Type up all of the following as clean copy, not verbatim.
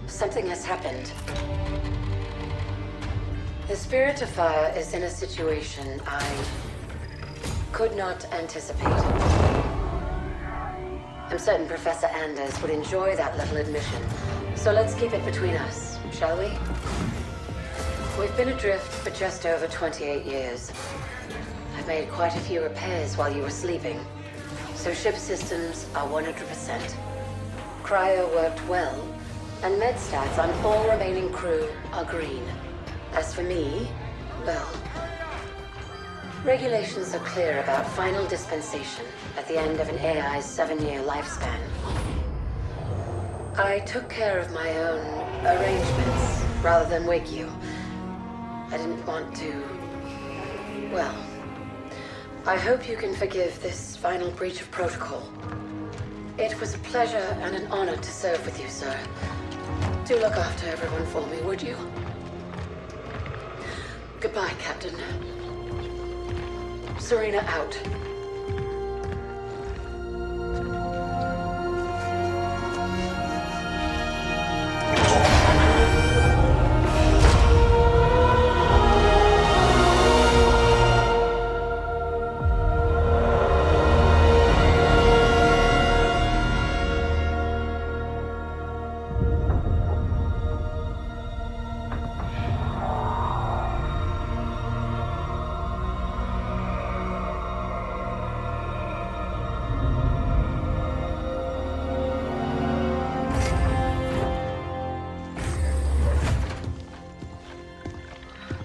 Something has happened. The Spirit of Fire is in a situation I could not anticipate. I'm certain Professor Anders would enjoy that little admission. So let's keep it between us, shall we? We've been adrift for just over 28 years. I've made quite a few repairs while you were sleeping, so ship systems are 100%. Cryo worked well, and med stats on all remaining crew are green. As for me, well, regulations are clear about final dispensation at the end of an AI's 7-year lifespan. I took care of my own arrangements rather than wake you. I didn't want to... well, I hope you can forgive this final breach of protocol. It was a pleasure and an honor to serve with you, sir. Do look after everyone for me, would you? Goodbye, Captain. Serena out.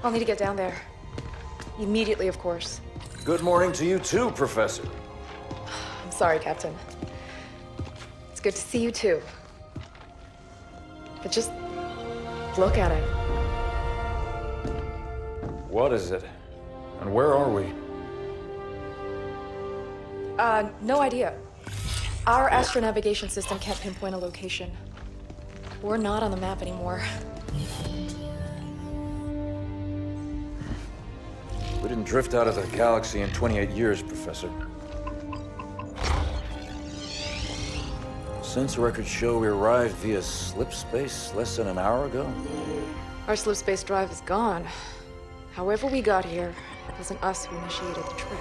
I'll need to get down there. Immediately, of course. Good morning to you too, Professor. I'm sorry, Captain. It's good to see you too. But just look at it. What is it? And where are we? No idea. Our astronavigation system can't pinpoint a location. We're not on the map anymore. We didn't drift out of the galaxy in 28 years, Professor. Sensor records show we arrived via slip space less than an hour ago. Our slip space drive is gone. However we got here, it wasn't us who initiated the trip.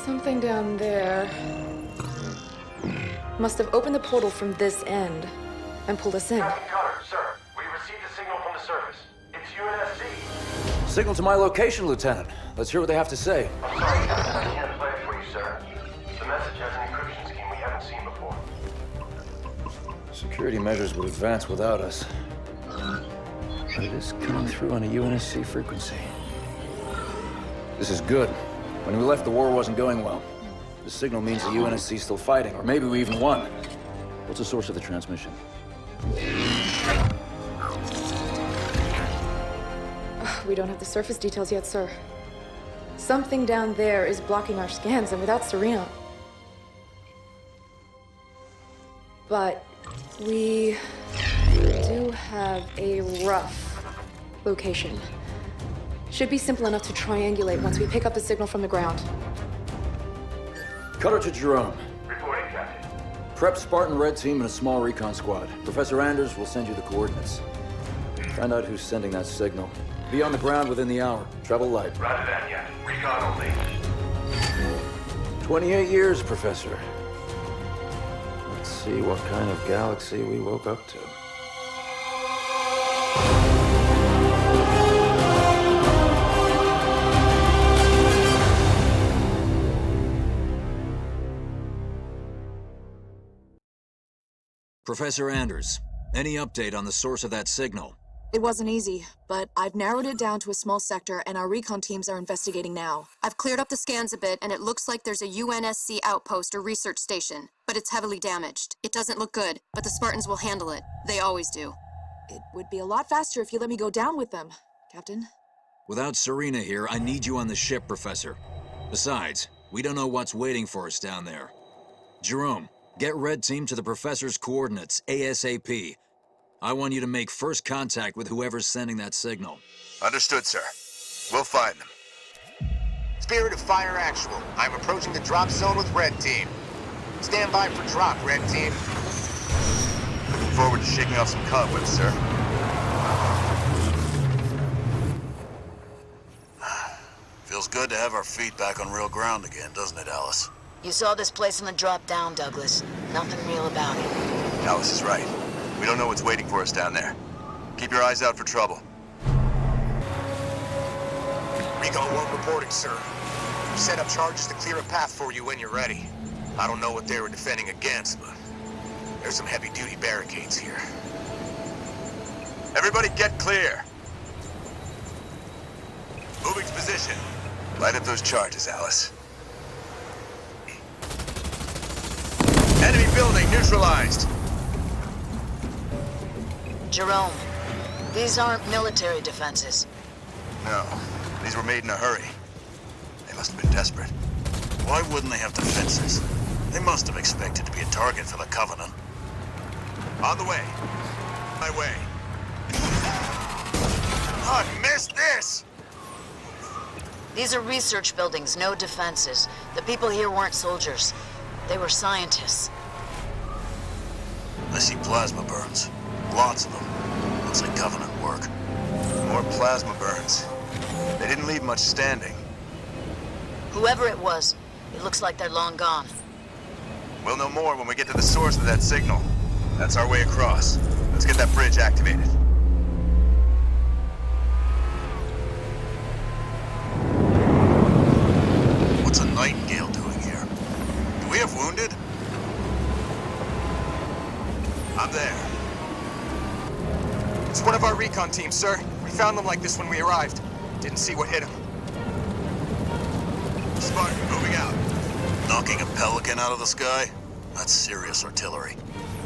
Something down there must have opened the portal from this end and pulled us in. Captain Connor, sir, we received a signal from the surface. It's UNSC. Signal to my location, Lieutenant. Let's hear what they have to say. I'm sorry, Captain, I can't play it for you, sir. The message has an encryption scheme we haven't seen before. Security measures would advance without us. But it is coming through on a UNSC frequency. This is good. When we left, the war wasn't going well. The signal means the UNSC's still fighting, or maybe we even won. What's the source of the transmission? We don't have the surface details yet, sir. Something down there is blocking our scans, and without Serena... But we do have a rough location. Should be simple enough to triangulate once we pick up the signal from the ground. Cutter to Jerome. Reporting, Captain. Prep Spartan Red Team and a small recon squad. Professor Anders will send you the coordinates. Find out who's sending that signal. Be on the ground within the hour. Travel light. Roger that, yeah. Recon only. 28 years, Professor. Let's see what kind of galaxy we woke up to. Professor Anders, any update on the source of that signal? It wasn't easy, but I've narrowed it down to a small sector and our recon teams are investigating now. I've cleared up the scans a bit and it looks like there's a UNSC outpost or research station, but it's heavily damaged. It doesn't look good, but the Spartans will handle it. They always do. It would be a lot faster if you let me go down with them, Captain. Without Serena here, I need you on the ship, Professor. Besides, we don't know what's waiting for us down there. Jerome, get Red Team to the Professor's coordinates, ASAP. I want you to make first contact with whoever's sending that signal. Understood, sir. We'll find them. Spirit of Fire Actual. I'm approaching the drop zone with Red Team. Stand by for drop, Red Team. Looking forward to shaking off some cobwebs, sir. Feels good to have our feet back on real ground again, doesn't it, Alice? You saw this place on the drop down, Douglas. Nothing real about it. Alice is right. We don't know what's waiting for us down there. Keep your eyes out for trouble. Recon 1 reporting, sir. We've set up charges to clear a path for you when you're ready. I don't know what they were defending against, but there's some heavy-duty barricades here. Everybody get clear. Moving to position. Light up those charges, Alice. Enemy building neutralized. Jerome, these aren't military defenses. No, these were made in a hurry. They must have been desperate. Why wouldn't they have defenses? They must have expected to be a target for the Covenant. On the way. My way. I missed this! These are research buildings, no defenses. The people here weren't soldiers. They were scientists. I see plasma burns. Lots of them. Looks like Covenant work. More plasma burns. They didn't leave much standing. Whoever it was, it looks like they're long gone. We'll know more when we get to the source of that signal. That's our way across. Let's get that bridge activated. What's a Nightingale doing here? Do we have wounded? I'm there. It's one of our recon teams, sir. We found them like this when we arrived. Didn't see what hit them. Spartan, moving out. Knocking a Pelican out of the sky? That's serious artillery.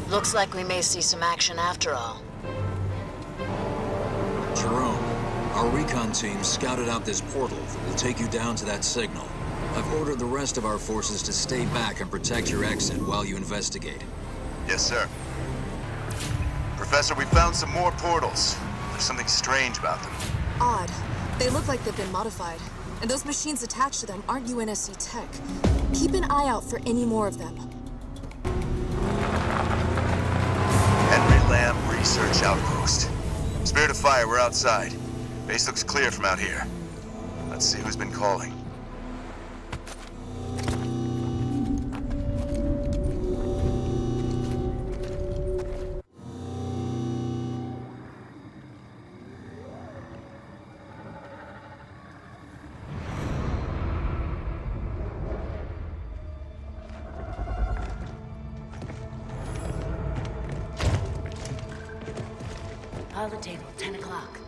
Looks like we may see some action after all. Jerome, our recon team scouted out this portal that will take you down to that signal. I've ordered the rest of our forces to stay back and protect your exit while you investigate. Yes, sir. Professor, we found some more portals. There's something strange about them. Odd. They look like they've been modified. And those machines attached to them aren't UNSC tech. Keep an eye out for any more of them. Henry Lamb Research Outpost. Spirit of Fire, we're outside. Base looks clear from out here. Let's see who's been calling. Pilot table, 10 o'clock.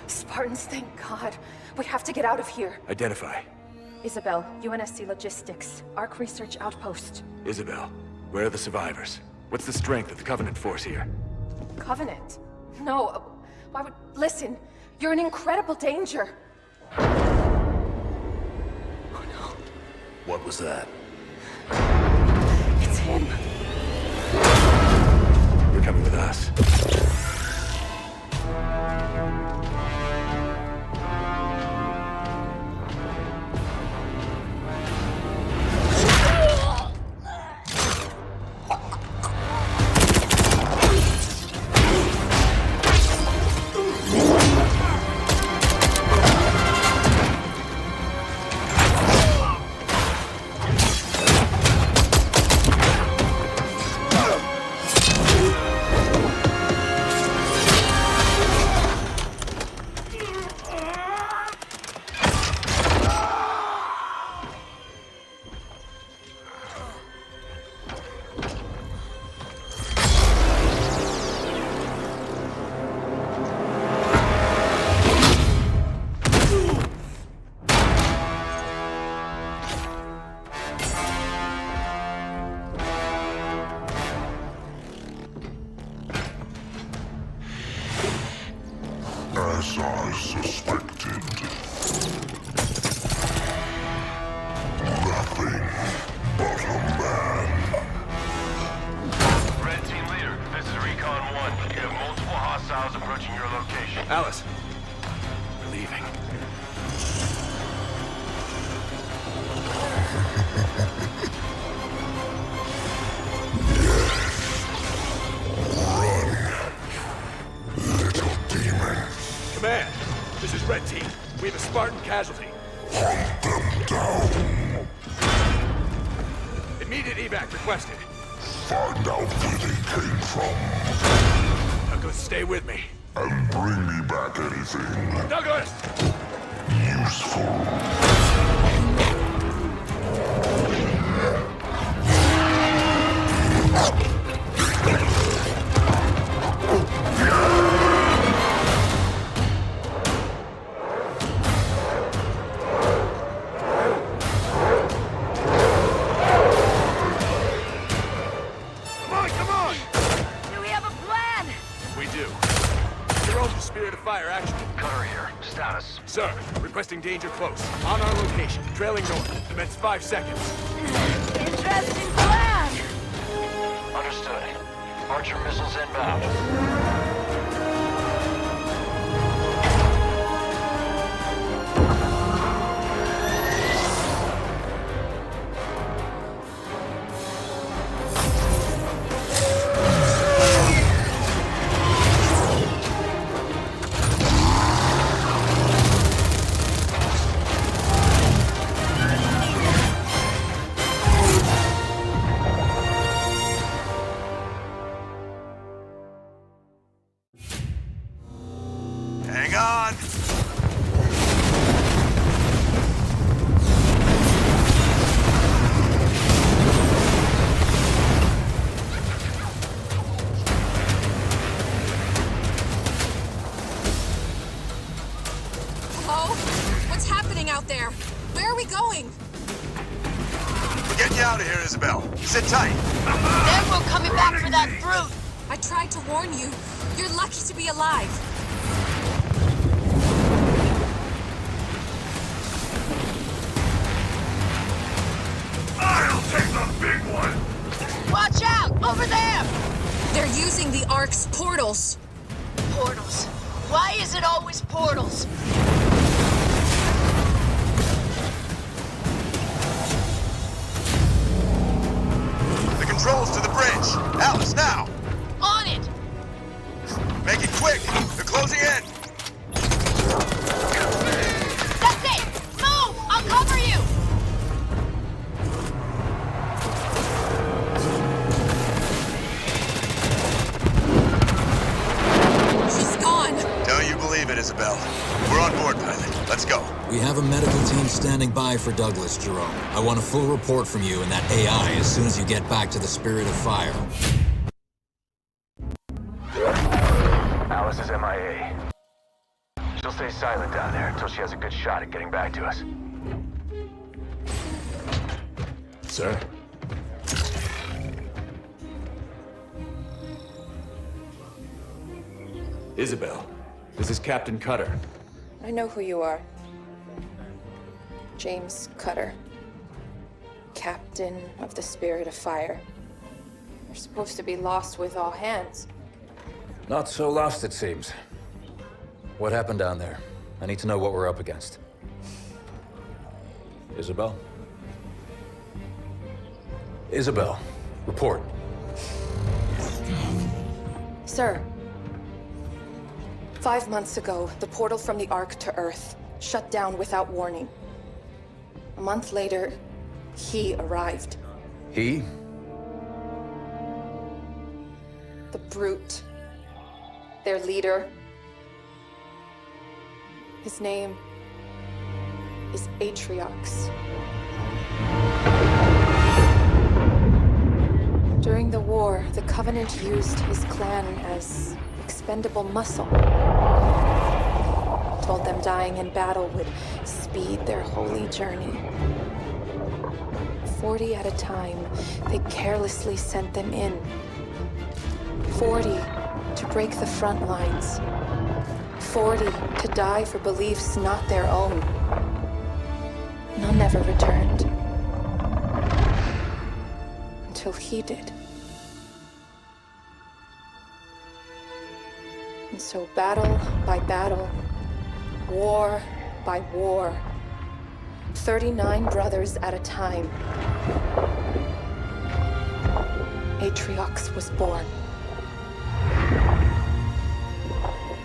Spartans, thank God. We have to get out of here. Identify. Isabel, UNSC Logistics, Arc Research Outpost. Isabel, where are the survivors? What's the strength of the Covenant force here? Covenant? No, why would... Listen, you're in incredible danger. What was that? It's him. You're coming with us. As I suspected. Nothing but a man. Red Team Leader, this is Recon 1. You have multiple hostiles approaching your location. Alice, we're leaving. Little demon. Command, this is Red Team. We have a Spartan casualty. Hunt them down. Immediate evac requested. Find out where they came from. Douglas, stay with me. And bring me back anything Douglas! useful. Come on! Do we have a plan? We do. Jerome, the Spirit of Fire action. Cutter here. Status. Sir, requesting danger close. On our location. Trailing north. Commence 5 seconds. Interesting plan. Understood. Archer missiles inbound. Hang on. Hello? What's happening out there? Where are we going? We're getting you out of here, Isabel. Sit tight. Then we're coming back for that fruit. I tried to warn you. You're lucky to be alive. I'll take the big one. Watch out! Over there! They're using the Ark's portals. Portals. Why is it always portals? The controls to the bridge. Alice, now. On it! Make it quick. They're closing in. That's it! Move! I'll cover you! She's gone. Don't you believe it, Isabel? We're on board, pilot. Let's go. We have a medical team standing by for Douglas, Jerome. I want a full report from you and that AI as soon as you get back to the Spirit of Fire. Alice is MIA. She'll stay silent down there until she has a good shot at getting back to us. Sir? Isabel, this is Captain Cutter. I know who you are. James Cutter. Captain of the Spirit of Fire. You're supposed to be lost with all hands. Not so lost, it seems. What happened down there? I need to know what we're up against. Isabel? Isabel, report. Sir. 5 months ago, the portal from the Ark to Earth shut down without warning. A month later, he arrived. He? The Brute. Their leader. His name is Atriox. During the war, the Covenant used his clan as expendable muscle. Told them dying in battle would speed their holy journey. 40 at a time, they carelessly sent them in. 40 to break the front lines. 40 to die for beliefs not their own. None ever returned. Until he did. And so battle by battle, war by war, 39 brothers at a time, Atriox was born.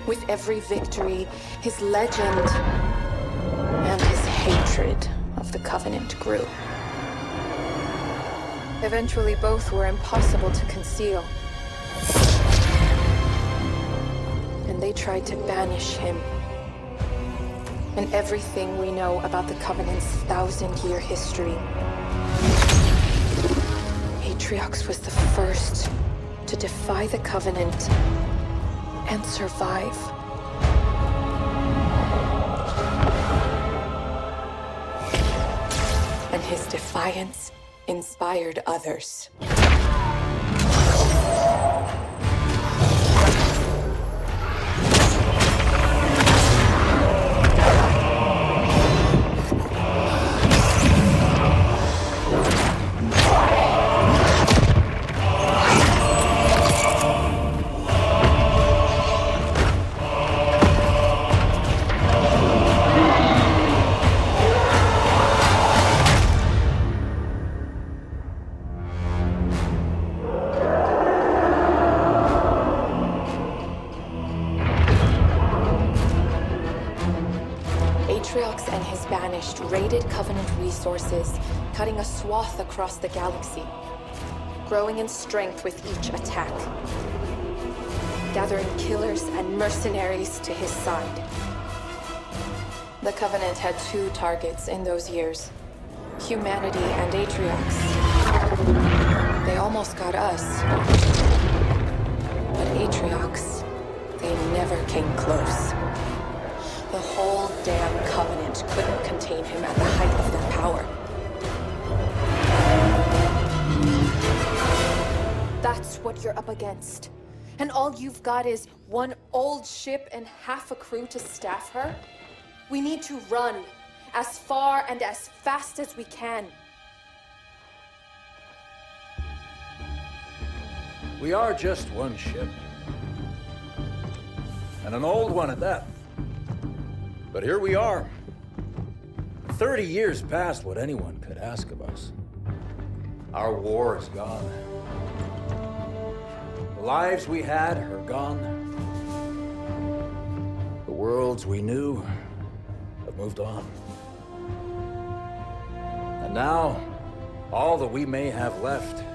With every victory, his legend and his hatred of the Covenant grew. Eventually, both were impossible to conceal. And they tried to banish him. And everything we know about the Covenant's 1,000-year history. Atriox was the first to defy the Covenant and survive. And his defiance inspired others. Raided Covenant resources, cutting a swath across the galaxy, growing in strength with each attack, gathering killers and mercenaries to his side. The Covenant had two targets in those years, humanity and Atriox. They almost got us, but Atriox, they never came close. The whole damn Covenant couldn't contain him at the height of their power. That's what you're up against. And all you've got is one old ship and half a crew to staff her? We need to run as far and as fast as we can. We are just one ship. And an old one at that. But here we are. 30 years past what anyone could ask of us. Our war is gone. The lives we had are gone. The worlds we knew have moved on. And now, all that we may have left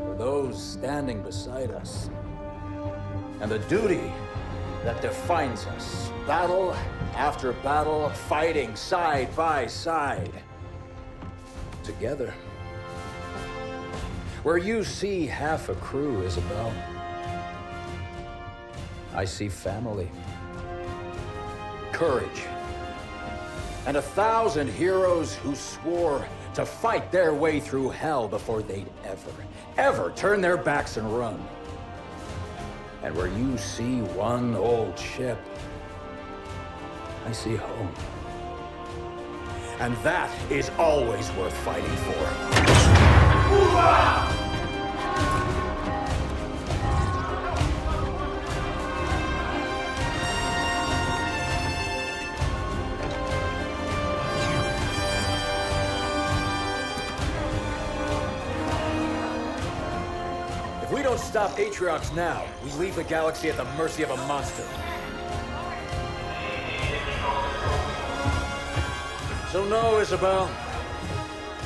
are those standing beside us. And the duty that defines us. Battle after battle, fighting side by side. Together. Where you see half a crew, Isabel, I see family. Courage. And 1,000 heroes who swore to fight their way through hell before they'd ever turn their backs and run. And where you see one old ship, I see home. And that is always worth fighting for. If we don't stop Atriox now, we leave the galaxy at the mercy of a monster. So no, Isabel.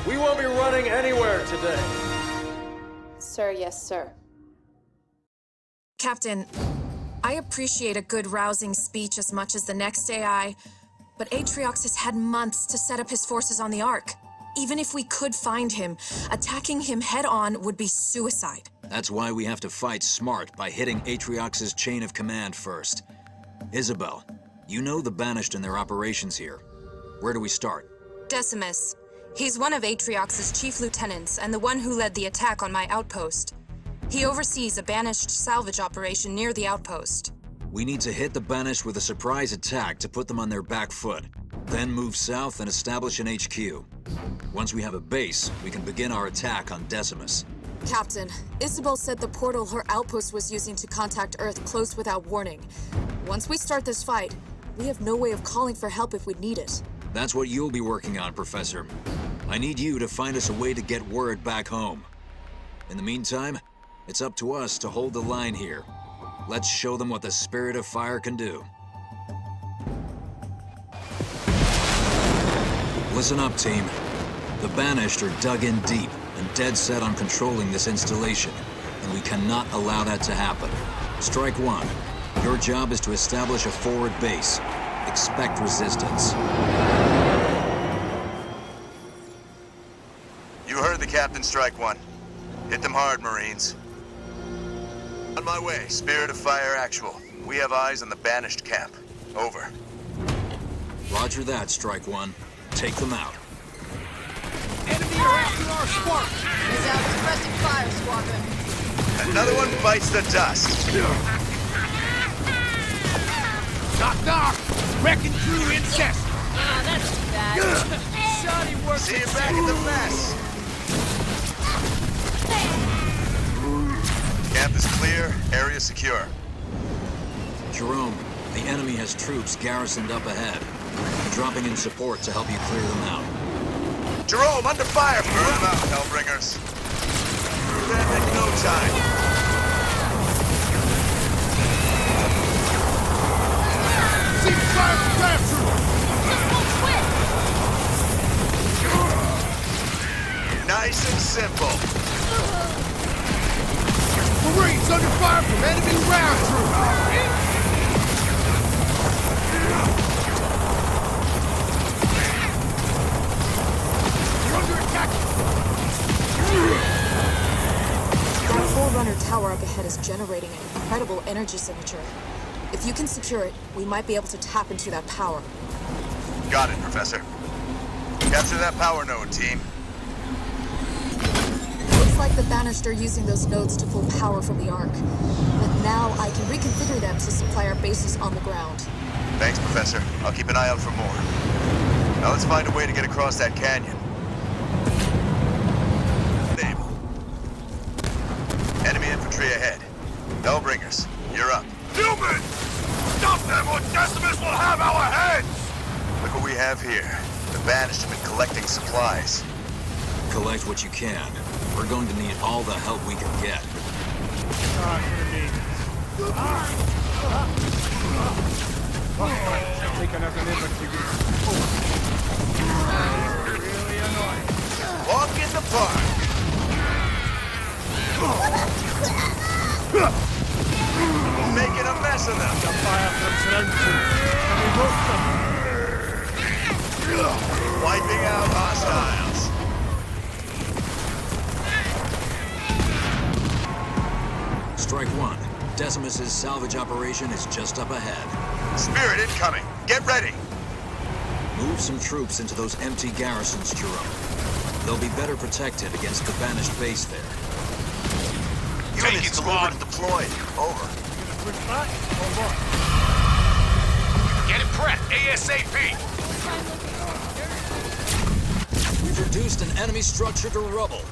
We won't be running anywhere today. Sir, yes, sir. Captain, I appreciate a good rousing speech as much as the next AI, but Atriox has had months to set up his forces on the Ark. Even if we could find him, attacking him head-on would be suicide. That's why we have to fight smart by hitting Atriox's chain of command first. Isabel, you know the Banished and their operations here. Where do we start? Decimus. He's one of Atriox's chief lieutenants and the one who led the attack on my outpost. He oversees a Banished salvage operation near the outpost. We need to hit the Banished with a surprise attack to put them on their back foot. Then move south and establish an HQ. Once we have a base, we can begin our attack on Decimus. Captain, Isabel said the portal her outpost was using to contact Earth closed without warning. Once we start this fight, we have no way of calling for help if we need it. That's what you'll be working on, Professor. I need you to find us a way to get word back home. In the meantime, it's up to us to hold the line here. Let's show them what the Spirit of Fire can do. Listen up, team. The Banished are dug in deep and dead set on controlling this installation, and we cannot allow that to happen. Strike one. Your job is to establish a forward base. Expect resistance. You heard the captain, Strike one. Hit them hard, Marines. On my way, Spirit of Fire actual. We have eyes on the Banished camp. Over. Roger that, Strike one. Take them out. Enemy are after our spark! Is out suppressing fire, Squadron. Another one bites the dust. Knock, knock! Wrecking crew incest! Ah, that's too bad. Shoddy work. See you back at the mess. Camp is clear, area secure. Jerome, the enemy has troops garrisoned up ahead. I'm dropping in support to help you clear them out. Jerome, under fire! Burn them out, Hellbringers. Do that in no time. See fire from fire through! Nice and simple. Marines under fire from enemy round through! That Forerunner tower up ahead is generating an incredible energy signature. If you can secure it, we might be able to tap into that power. Got it, Professor. Capture that power node, team. Looks like the Banished are using those nodes to pull power from the Ark. But now I can reconfigure them to supply our bases on the ground. Thanks, Professor. I'll keep an eye out for more. Now let's find a way to get across that canyon. Enemy infantry ahead. Hellbringers, you're up. Newman! Stop them or Decimus will have our heads! Look what we have here. The Banished have been collecting supplies. Collect what you can. We're going to need all the help we can get. Taking us an infantry group. Really annoying. Walk in the park. Making a mess of them. The fire from Trenton. And we roast them. Wiping out hostiles. Strike one. Decimus's salvage operation is just up ahead. Spirit incoming. Get ready. Move some troops into those empty garrisons, Jerome. They'll be better protected against the Banished base there. Units delivered and deployed. Over. Get it prepped, ASAP! We've reduced an enemy structure to rubble.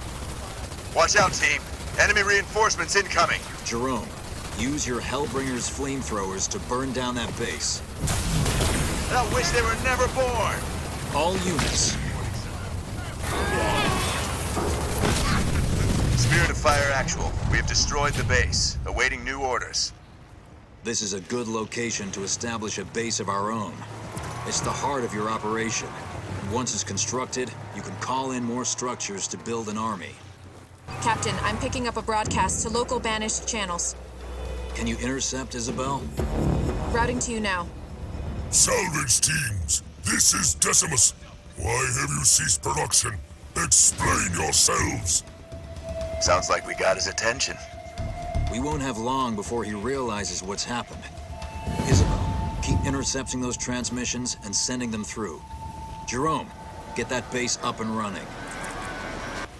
Watch out, team. Enemy reinforcements incoming. Jerome, use your Hellbringers flamethrowers to burn down that base. I wish they were never born. All units. Spirit of Fire actual. We have destroyed the base, awaiting new orders. This is a good location to establish a base of our own. It's the heart of your operation. And once it's constructed, you can call in more structures to build an army. Captain, I'm picking up a broadcast to local Banished channels. Can you intercept, Isabel? Routing to you now. Salvage teams, this is Decimus. Why have you ceased production? Explain yourselves. Sounds like we got his attention. We won't have long before he realizes what's happened. Isabel, keep intercepting those transmissions and sending them through. Jerome, get that base up and running.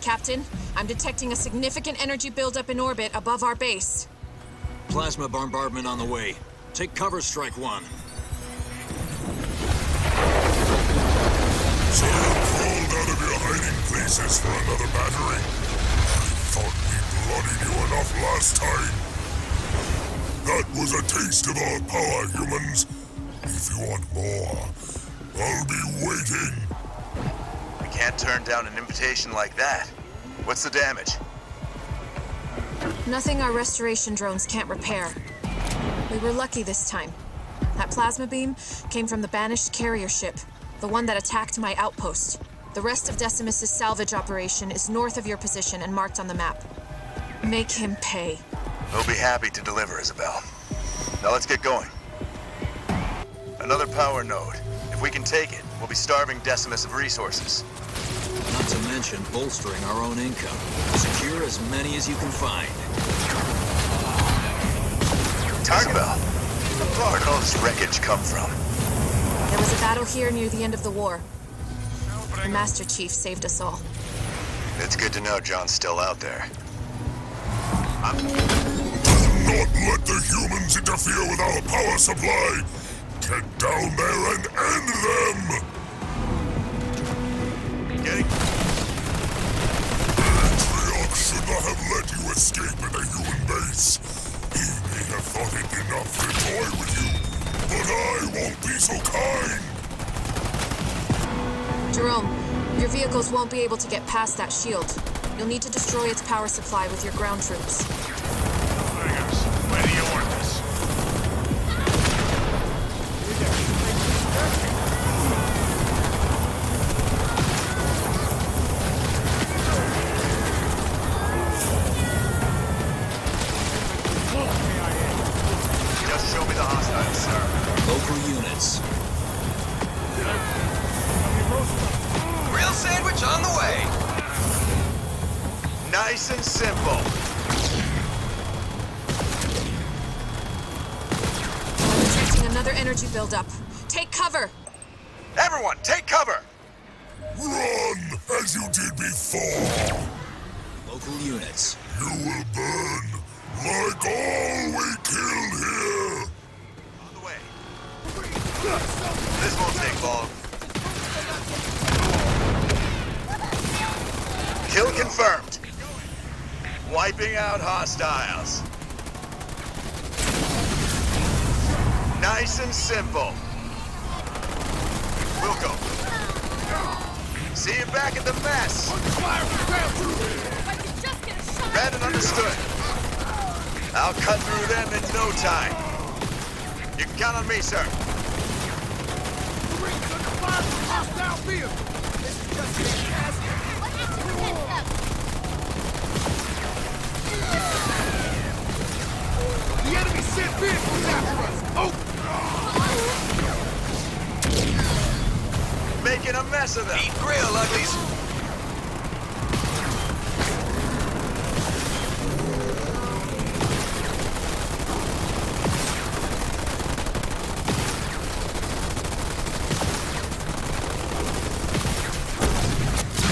Captain, I'm detecting a significant energy buildup in orbit above our base. Plasma bombardment on the way. Take cover, Strike One. So you crawled out of your hiding places for another battery? I thought we bloodied you enough last time. That was a taste of our power, humans. If you want more, I'll be waiting. We can't turn down an invitation like that. What's the damage? Nothing our restoration drones can't repair. We were lucky this time. That plasma beam came from the banished carrier ship, the one that attacked my outpost. The rest of Decimus's salvage operation is north of your position and marked on the map. Make him pay. We'll be happy to deliver, Isabel. Now let's get going. Another power node. If we can take it, we'll be starving Decimus of resources. Not to mention bolstering our own income. Secure as many as you can find. Isabel, where did all this wreckage come from? There was a battle here near the end of the war. The Master Chief saved us all. It's good to know John's still out there. Do not let the humans interfere with our power supply! Get down there and end them! Getting... Atriox should not have let you escape at the human base. He may have thought it enough to toy with you, but I won't be so kind! Jerome, your vehicles won't be able to get past that shield. You'll need to destroy its power supply with your ground troops. Where do you want this? Just show me the hostiles, sir. Local units. Real sandwich on the way. Nice and simple. Detecting another energy buildup. Take cover! Everyone, take cover! Run, as you did before! Local units. You will burn, like all we killed here! On the way. This won't take long. Kill confirmed. Wiping out hostiles. Nice and simple. We'll go. See you back at the mess. Read and understood. I'll cut through them in no time. You can count on me, sir. The enemy sent vehicles after us! Oh! Making a mess of them. Eat grill, uglies.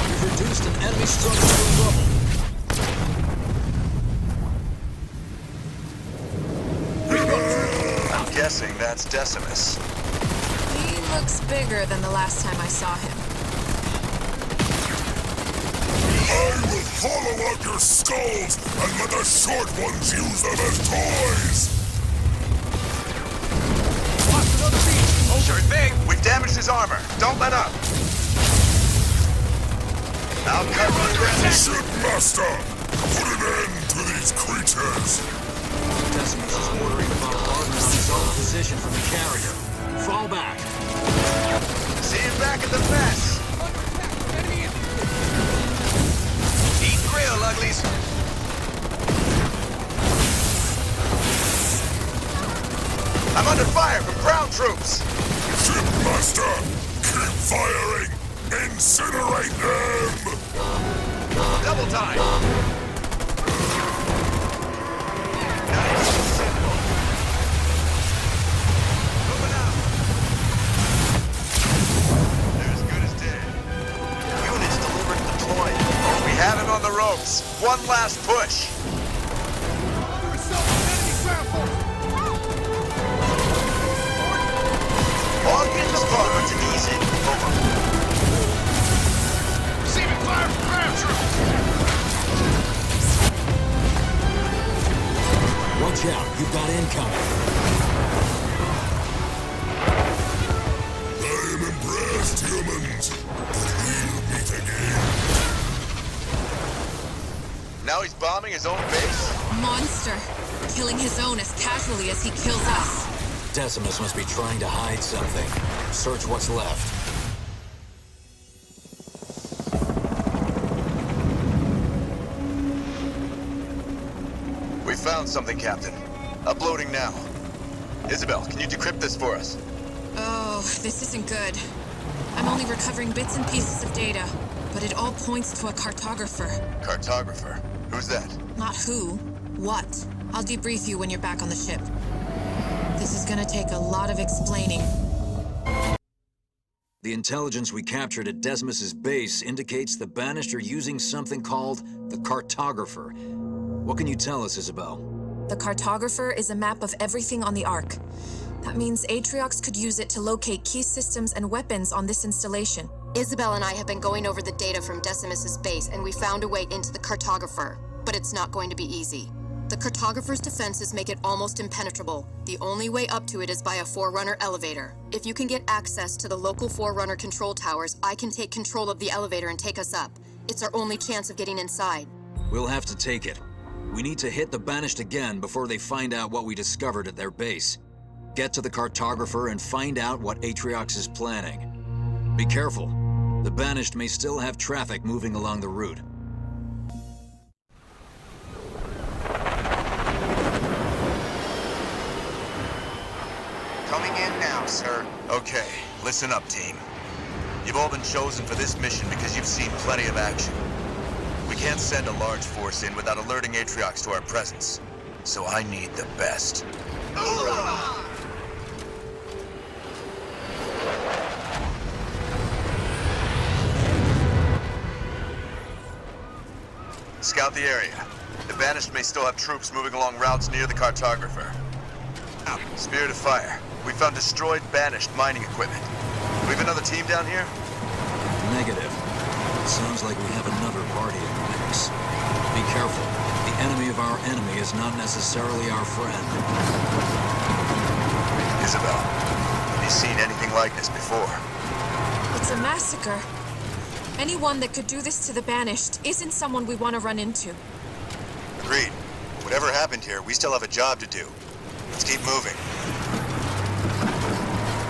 We've reduced an enemy structure to rubble. I'm guessing that's Decimus. He looks bigger than the last time I saw him. I will hollow out your skulls and let the short ones use them as toys! Sure thing. We've damaged his armor. Don't let up. I'll cover you. Shipmaster! Put an end to these creatures! Decimus is ordering about partners on his own position from the carrier. Fall back. See you back at the mess. Eat grill, uglies. I'm under fire from ground troops. Shipmaster! Keep firing! Incinerate them! Double time. Nice and simple. Moving out. They're as good as dead. Units delivered and deployed. We have him on the ropes. One last push. All engines forward to easy. Over. Receiving fire from ground troops! bombing his own base? Monster. Killing his own as casually as he kills us. Decimus must be trying to hide something. Search what's left. We found something, Captain. Uploading now. Isabel, can you decrypt this for us? Oh, this isn't good. I'm only recovering bits and pieces of data, but it all points to a cartographer. Cartographer? Who's that? Not who, what. I'll debrief you when you're back on the ship. This is gonna take a lot of explaining. The intelligence we captured at Decimus's base indicates the Banished are using something called the cartographer. What can you tell us, Isabel? The cartographer is a map of everything on the Ark. That means Atriox could use it to locate key systems and weapons on this installation. Isabel and I have been going over the data from Decimus's base, and we found a way into the cartographer. But it's not going to be easy. The cartographer's defenses make it almost impenetrable. The only way up to it is by a Forerunner elevator. If you can get access to the local Forerunner control towers, I can take control of the elevator and take us up. It's our only chance of getting inside. We'll have to take it. We need to hit the Banished again before they find out what we discovered at their base. Get to the cartographer and find out what Atriox is planning. Be careful. The Banished may still have traffic moving along the route. Coming in now, sir. Okay, listen up, team. You've all been chosen for this mission because you've seen plenty of action. We can't send a large force in without alerting Atriox to our presence. So I need the best. Hoorah! Scout the area. The Banished may still have troops moving along routes near the cartographer. Spirit of Fire. We found destroyed Banished mining equipment. Do we have another team down here? Negative. Sounds like we have another party in the mix. Be careful. The enemy of our enemy is not necessarily our friend. Isabel, have you seen anything like this before? It's a massacre. Anyone that could do this to the Banished isn't someone we want to run into. Agreed. Whatever happened here, we still have a job to do. Let's keep moving.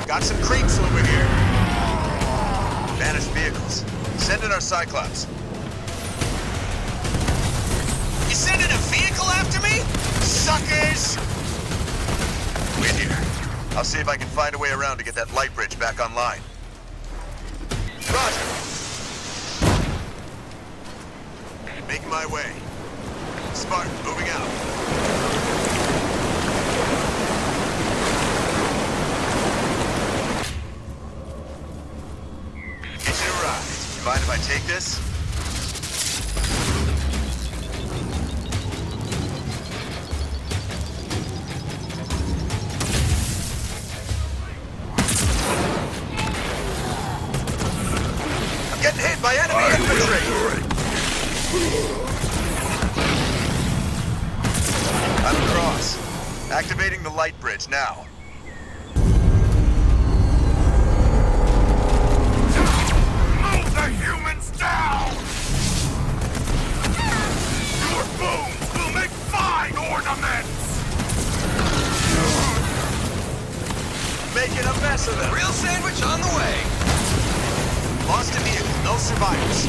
Got some creeps over here. Banished vehicles. Send in our Cyclops. You sending a vehicle after me? Suckers! Wait here. I'll see if I can find a way around to get that light bridge back online. Roger! Making my way. Spartan, moving out. Kitchen arrived. Mind if I take this? I'm getting hit by enemy infantry! I'm across. Activating the light bridge now. Move the humans down! Your bones will make fine ornaments! Making a mess of them. Real sandwich on the way. Lost a vehicle, no survivors.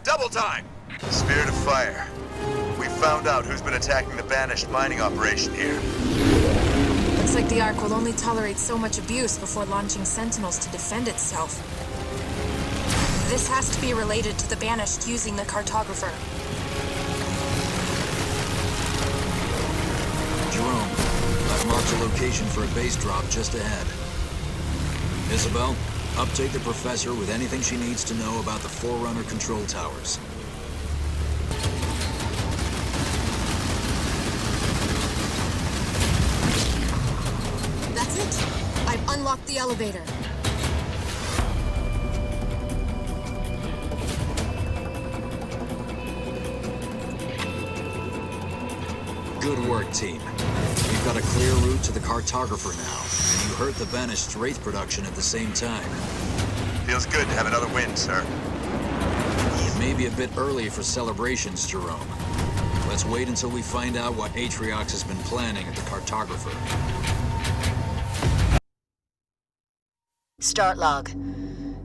Double time! Spirit of Fire. We found out who's been attacking the Banished mining operation here. Looks like the Ark will only tolerate so much abuse before launching Sentinels to defend itself. This has to be related to the Banished using the cartographer. Jerome, I've marked a location for a base drop just ahead. Isabel, update the Professor with anything she needs to know about the Forerunner control towers. That's it. I've unlocked the elevator. Good work, team. We've got a clear route to the cartographer now, and you hurt the Banished Wraith production at the same time. Feels good to have another win, sir. It may be a bit early for celebrations, Jerome. Let's wait until we find out what Atriox has been planning at the cartographer. Start log.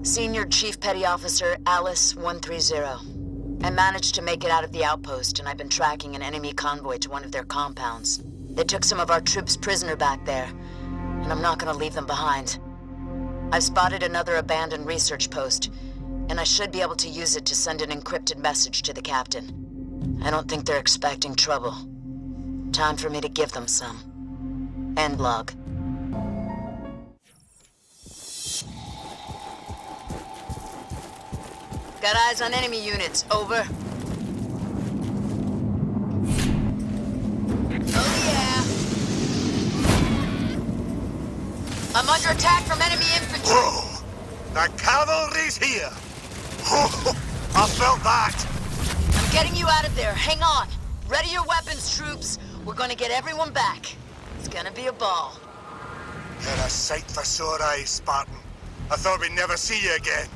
Senior Chief Petty Officer Alice 130. I managed to make it out of the outpost, and I've been tracking an enemy convoy to one of their compounds. They took some of our troops prisoner back there, and I'm not gonna leave them behind. I've spotted another abandoned research post, and I should be able to use it to send an encrypted message to the captain. I don't think they're expecting trouble. Time for me to give them some. End log. Got eyes on enemy units, over. Oh yeah! I'm under attack from enemy infantry! Whoa! The cavalry's here! I felt that! I'm getting you out of there, hang on! Ready your weapons, troops! We're gonna get everyone back. It's gonna be a ball. You're a sight for sore eyes, Spartan. I thought we'd never see you again.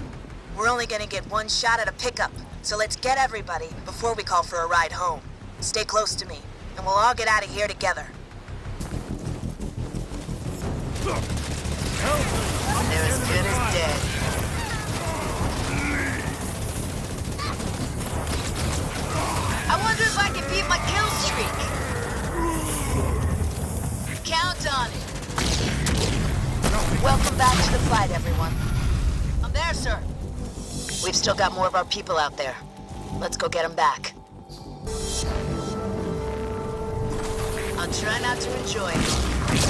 We're only gonna get one shot at a pickup, so let's get everybody before we call for a ride home. Stay close to me, and we'll all get out of here together. They're as good as dead. I wonder if I can beat my kill streak. Count on it. Welcome back to the fight, everyone. I'm there, sir. We've still got more of our people out there. Let's go get them back. I'll try not to enjoy it.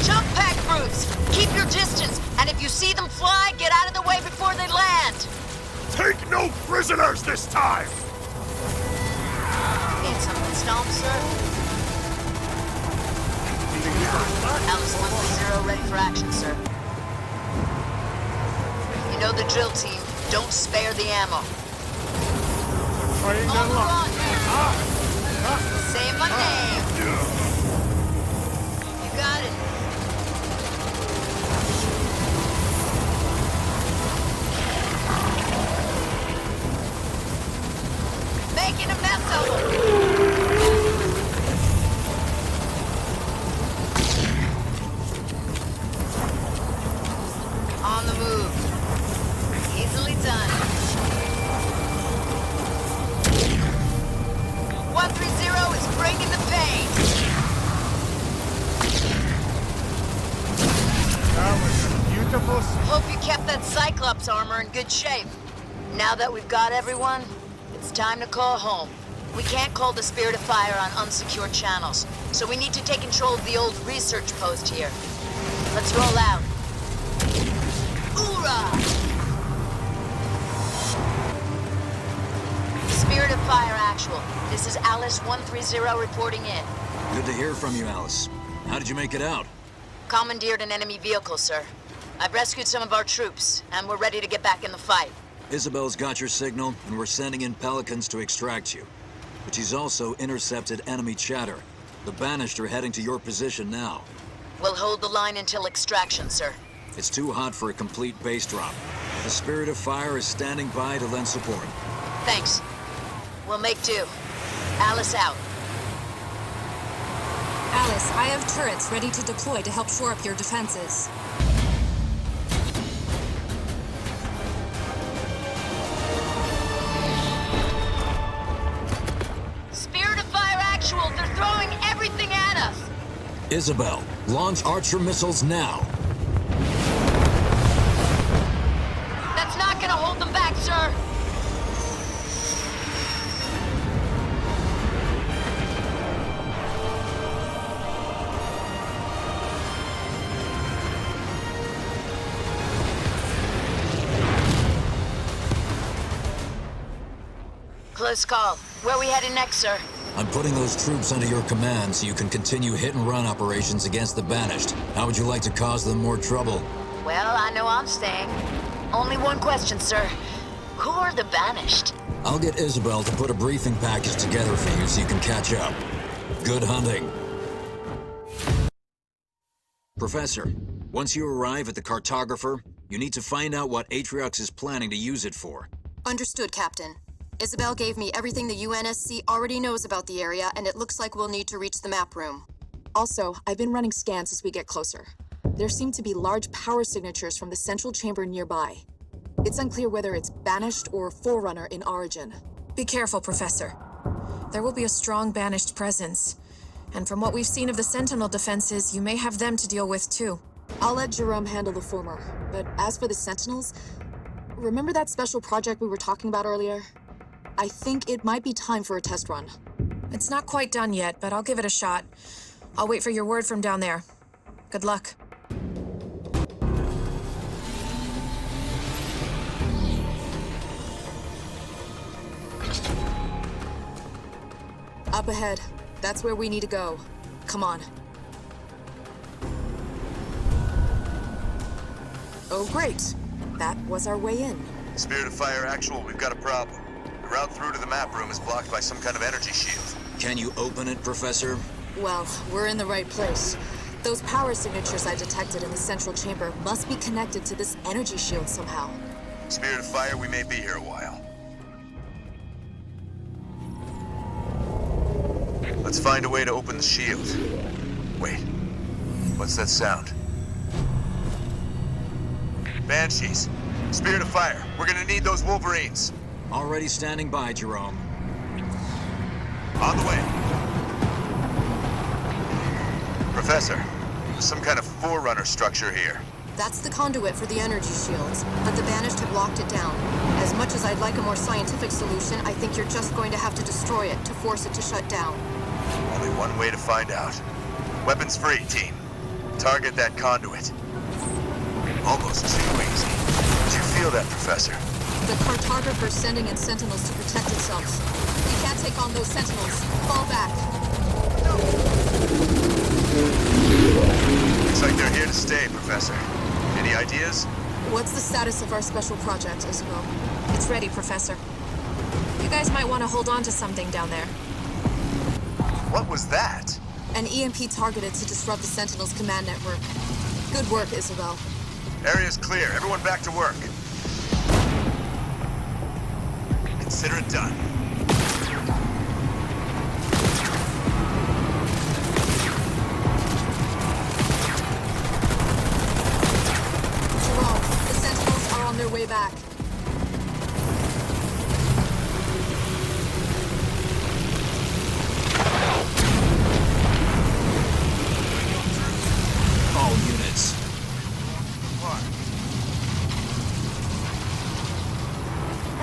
Jump pack brutes! Keep your distance, and if you see them fly, get out of the way before they land! Take no prisoners this time! Need something stomped, sir? Alice 130 ready for action, sir. You know the drill, team. Don't spare the ammo. On the run! Say my name! You got it. Making a mess of them! On the move. Easily done. 130 is bringing the pain. That was beautiful. Hope you kept that Cyclops armor in good shape. Now that we've got everyone, it's time to call home. We can't call the Spirit of Fire on unsecured channels, so we need to take control of the old research post here. Let's roll out. Hoorah! Spirit of Fire Actual. This is Alice 130 reporting in. Good to hear from you, Alice. How did you make it out? Commandeered an enemy vehicle, sir. I've rescued some of our troops, and we're ready to get back in the fight. Isabel's got your signal, and we're sending in Pelicans to extract you. But she's also intercepted enemy chatter. The Banished are heading to your position now. We'll hold the line until extraction, sir. It's too hot for a complete base drop. The Spirit of Fire is standing by to lend support. Thanks. We'll make do. Alice out. Alice, I have turrets ready to deploy to help shore up your defenses. Spirit of Fire Actual, they're throwing everything at us! Isabel, launch Archer missiles now. That's not gonna hold them back, sir! Close call. Where are we headed next, sir? I'm putting those troops under your command so you can continue hit-and-run operations against the Banished. How would you like to cause them more trouble? Well, I know I'm staying. Only one question, sir. Who are the Banished? I'll get Isabel to put a briefing package together for you so you can catch up. Good hunting. Professor, once you arrive at the cartographer, you need to find out what Atriox is planning to use it for. Understood, Captain. Isabel gave me everything the UNSC already knows about the area, and it looks like we'll need to reach the map room. Also, I've been running scans as we get closer. There seem to be large power signatures from the central chamber nearby. It's unclear whether it's banished or forerunner in origin. Be careful, Professor. There will be a strong banished presence. And from what we've seen of the Sentinel defenses, you may have them to deal with too. I'll let Jerome handle the former, but as for the Sentinels, remember that special project we were talking about earlier? I think it might be time for a test run. It's not quite done yet, but I'll give it a shot. I'll wait for your word from down there. Good luck. Up ahead. That's where we need to go. Come on. Oh, great. That was our way in. Spirit of Fire Actual, we've got a problem. The route through to the map room is blocked by some kind of energy shield. Can you open it, Professor? Well, we're in the right place. Those power signatures I detected in the central chamber must be connected to this energy shield somehow. Spirit of Fire, we may be here a while. Let's find a way to open the shield. Wait, what's that sound? Banshees, Spirit of Fire, we're gonna need those Wolverines. Already standing by, Jerome. On the way. Professor, there's some kind of forerunner structure here. That's the conduit for the energy shields, but the Banished have locked it down. As much as I'd like a more scientific solution, I think you're just going to have to destroy it to force it to shut down. Only one way to find out. Weapons free, team. Target that conduit. Almost too easy. Did you feel that, Professor? The cartographer's sending in Sentinels to protect itself. We can't take on those Sentinels. Fall back. Looks like they're here to stay, Professor. Any ideas? What's the status of our special project, Isabel? It's ready, Professor. You guys might want to hold on to something down there. What was that? An EMP targeted to disrupt the Sentinel's command network. Good work, Isabel. Area's clear. Everyone back to work. Consider it done. Jerome, the Sentinels are on their way back. All units.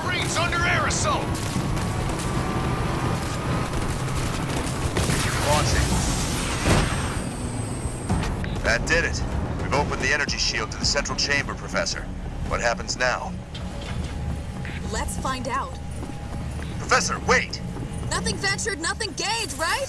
Marines under air assault! Launching. That did it. We've opened the energy shield to the central chamber, Professor. What happens now? Let's find out. Professor, wait! Nothing ventured, nothing gained, right?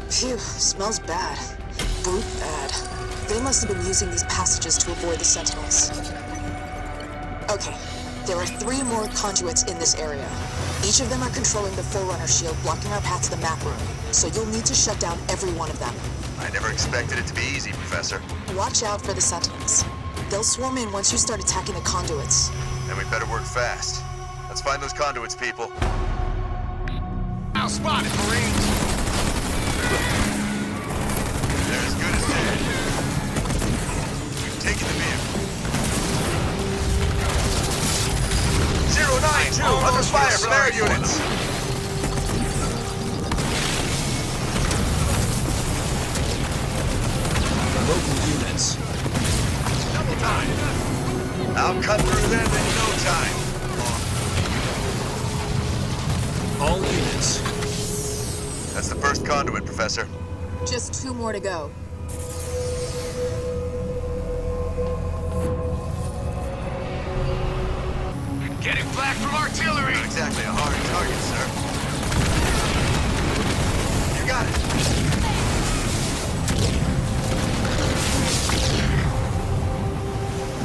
Phew, smells bad. Brute bad. They must have been using these passages to avoid the Sentinels. Okay, there are 3 more conduits in this area. Each of them are controlling the Forerunner shield, blocking our path to the map room. So you'll need to shut down every one of them. I never expected it to be easy, Professor. Watch out for the Sentinels. They'll swarm in once you start attacking the conduits. Then we better work fast. Let's find those conduits, people. Now spotted, Marines! They're as good as dead. We've taken the vehicle. 092, under fire from air units. Local units. Double time! I'll cut through them in no time. All units. That's the first conduit, Professor. Just 2 more to go. Getting flak from artillery! Not exactly a hard target, sir. You got it.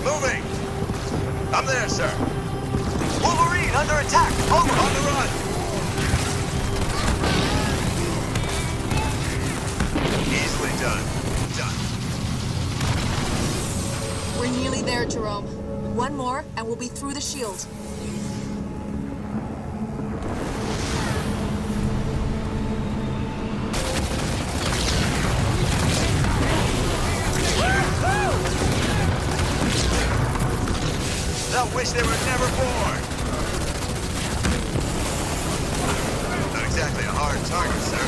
Moving! I'm there, sir. Wolverine under attack! Over! On the run! Prepare it, Jerome. One more, and we'll be through the shield. They'll wish they were never born. Not exactly a hard target, sir.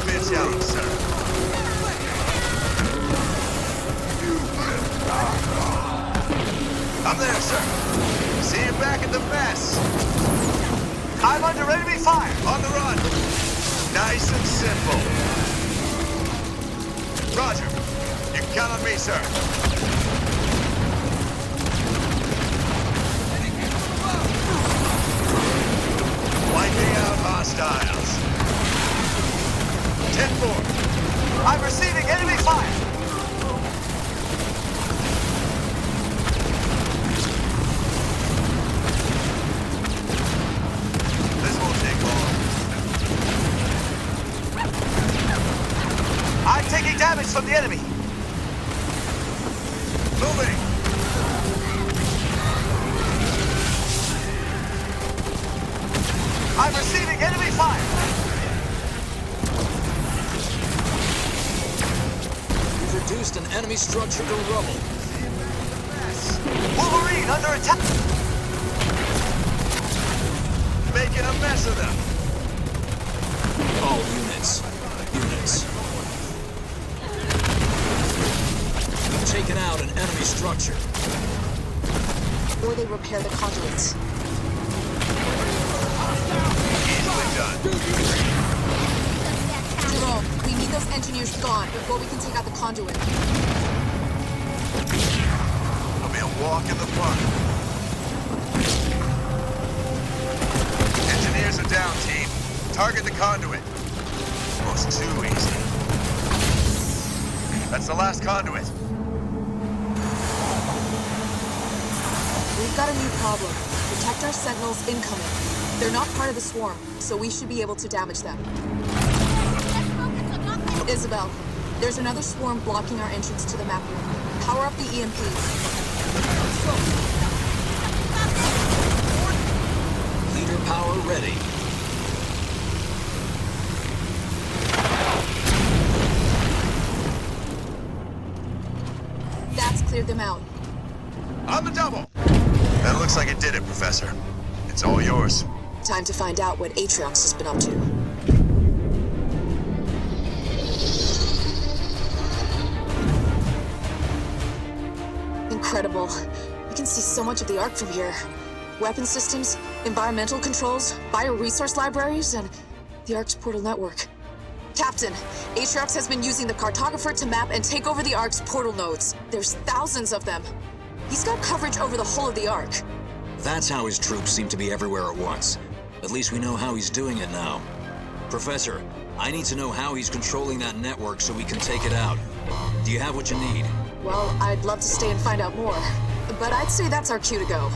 Bitch out, sir. I'm there, sir. See you back at the mess. I'm under enemy fire. On the run. Nice and simple. Roger. You can count on me, sir. Wiping out hostiles. 10-4. I'm receiving enemy fire. This won't take long. I'm taking damage from the enemy. Moving. I'm receiving enemy fire. You've reduced an enemy structure to rubble. Wolverine under attack. Making a mess of them. All units. You've taken out an enemy structure. Or they repair the conduits. Easily done. Jerome, we need those engineers gone before we can take out the conduit. It'll be a walk in the park. Engineers are down, team. Target the conduit. Almost too easy. That's the last conduit. We've got a new problem. Protector sentinels incoming. They're not part of the swarm, so we should be able to damage them. Isabel, there's another swarm blocking our entrance to the map room. Power up the EMP. Leader power ready. That's cleared them out. On the double! That looks like it did it, Professor. It's all yours. Time to find out what Atriox has been up to. Incredible. You can see so much of the Ark from here. Weapon systems, environmental controls, bioresource libraries, and the Ark's portal network. Captain, Atriox has been using the cartographer to map and take over the Ark's portal nodes. There's thousands of them. He's got coverage over the whole of the Ark. That's how his troops seem to be everywhere at once. At least we know how he's doing it now. Professor, I need to know how he's controlling that network so we can take it out. Do you have what you need? Well, I'd love to stay and find out more, but I'd say that's our cue to go.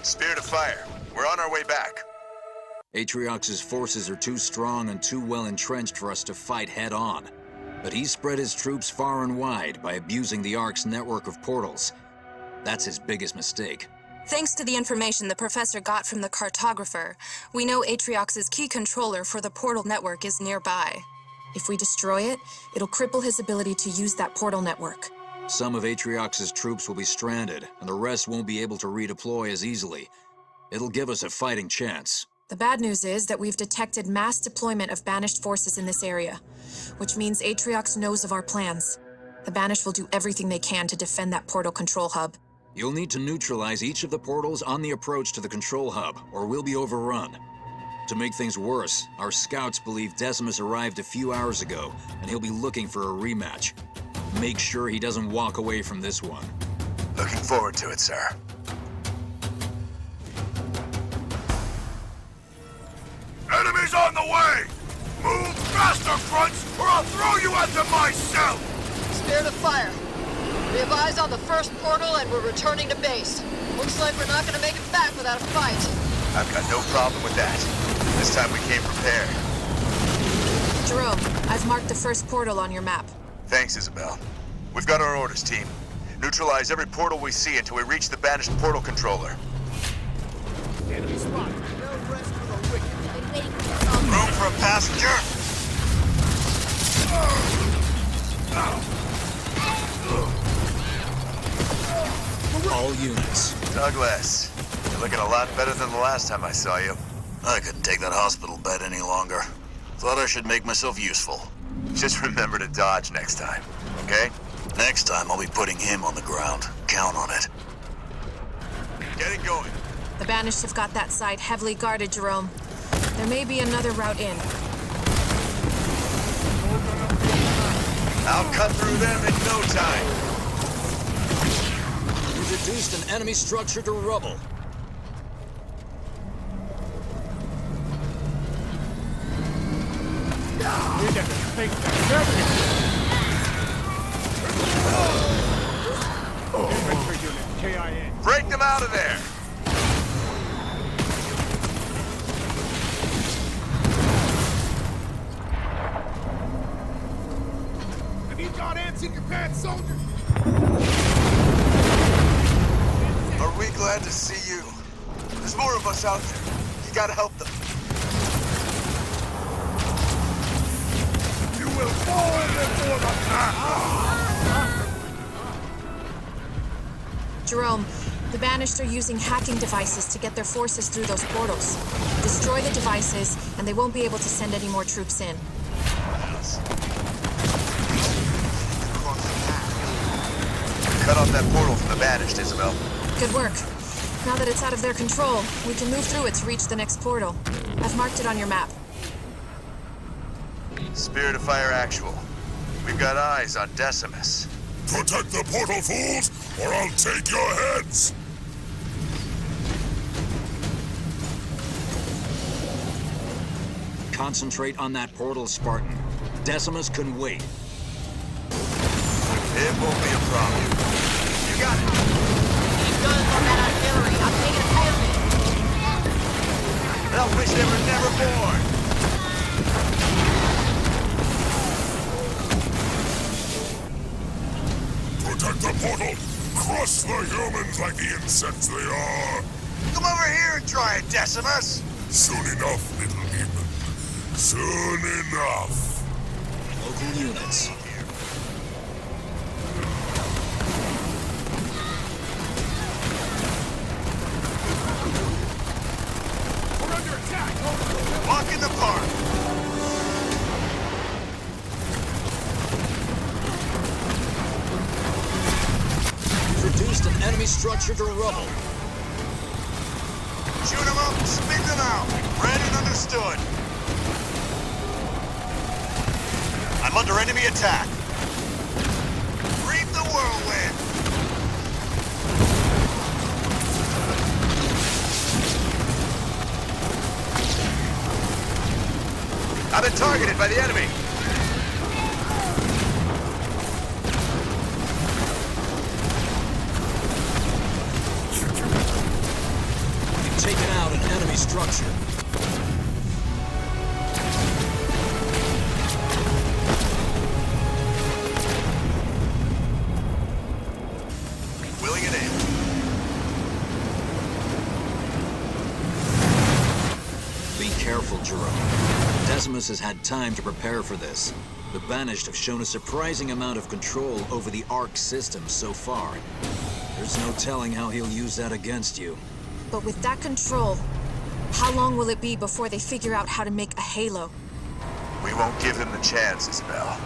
Spirit of fire. We're on our way back. Atriox's forces are too strong and too well entrenched for us to fight head-on. But he's spread his troops far and wide by abusing the Ark's network of portals. That's his biggest mistake. Thanks to the information the professor got from the cartographer, we know Atriox's key controller for the portal network is nearby. If we destroy it, it'll cripple his ability to use that portal network. Some of Atriox's troops will be stranded, and the rest won't be able to redeploy as easily. It'll give us a fighting chance. The bad news is that we've detected mass deployment of banished forces in this area, which means Atriox knows of our plans. The Banished will do everything they can to defend that portal control hub. You'll need to neutralize each of the portals on the approach to the control hub, or we'll be overrun. To make things worse, our scouts believe Decimus arrived a few hours ago, and he'll be looking for a rematch. Make sure he doesn't walk away from this one. Looking forward to it, sir. Enemies on the way! Move faster, Fronts! or I'll throw you into myself! Spirit of fire. We have eyes on the first portal and we're returning to base. Looks like we're not gonna make it back without a fight. I've got no problem with that. This time we came prepared. Jerome, I've marked the first portal on your map. Thanks, Isabel. We've got our orders, team. Neutralize every portal we see until we reach the banished portal controller. Enemy spotted. No rest for the wicked. Room for a passenger? All units. Douglas, you're looking a lot better than the last time I saw you. I couldn't take that hospital bed any longer. Thought I should make myself useful. Just remember to dodge next time, okay? Next time, I'll be putting him on the ground. Count on it. Get it going. The Banished have got that side heavily guarded, Jerome. There may be another route in. I'll cut through them in no time. You've reduced an enemy structure to rubble. Infantry unit, KIA. Break them out of there! Have you got ants in your pants, soldier? Are we glad to see you? There's more of us out there. You gotta help them. You will fall before the path! Jerome, the Banished are using hacking devices to get their forces through those portals. Destroy the devices, and they won't be able to send any more troops in. Cut off that portal from the Banished, Isabel. Good work. Now that it's out of their control, we can move through it to reach the next portal. I've marked it on your map. Spirit of Fire Actual. We've got eyes on Decimus. Protect the portal, fools, or I'll take your heads! Concentrate on that portal, Spartan. Decimus can wait. It won't be a problem. You got it! These guns on that artillery. I'm taking a pounding. They'll wish they were never born! Protect the portal! Crush the humans like the insects they are! Come over here and try it, Decimus! Soon enough, little demon. Soon enough. Local units. We're under attack! Walk in the park! Reduced an enemy structure to rubble. Shoot them up, spin them out. Read and understood. I'm under enemy attack. Reap the whirlwind. I've been targeted by the enemy. Taken out an enemy structure. Wheeling it in. Be careful, Jerome. Decimus has had time to prepare for this. The Banished have shown a surprising amount of control over the Arc system so far. There's no telling how he'll use that against you. But with that control, how long will it be before they figure out how to make a Halo? We won't give them the chance, Isabel.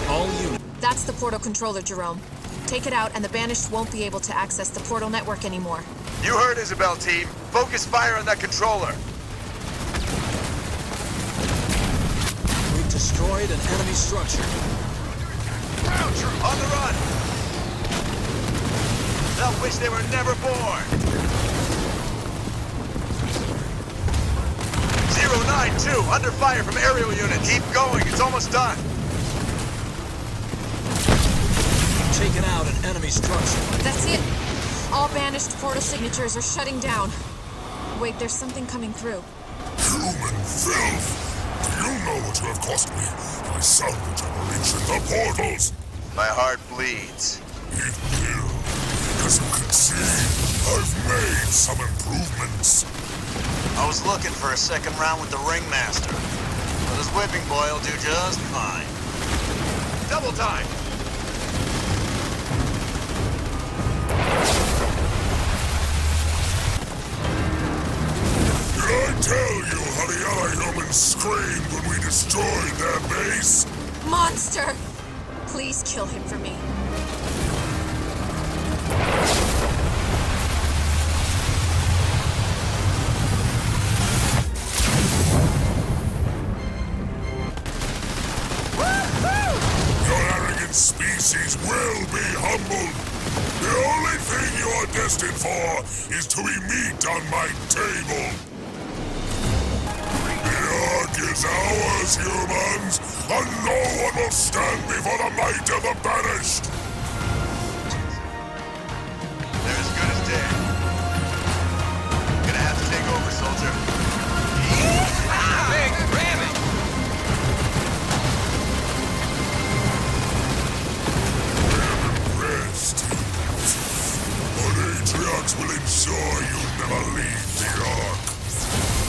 All units. That's the portal controller, Jerome. Take it out, and the Banished won't be able to access the portal network anymore. You heard Isabel, team. Focus fire on that controller. We've destroyed an enemy structure. Croucher, on the run. They'll wish they were never born. 092, under fire from aerial units. Keep going, it's almost done. Taken out an enemy structure. That's it. All banished portal signatures are shutting down. Wait, there's something coming through. Human filth! Do you know what you have cost me? My salvage operation, the portals! My heart bleeds. It will. As you can see, I've made some improvements. I was looking for a second round with the ringmaster, but his whipping boy will do just fine. Double time! Did I tell you how the other humans screamed when we destroyed their base? Monster! Please kill him for me. Your arrogant species will be humbled. The only thing you are destined for is to be meat on my table. The Ark is ours, humans, and no one will stand before the might of the banished. They're as good as dead. Gonna have to take over, soldier. Big ramming! Rest. But Atriox will ensure you never leave the Ark.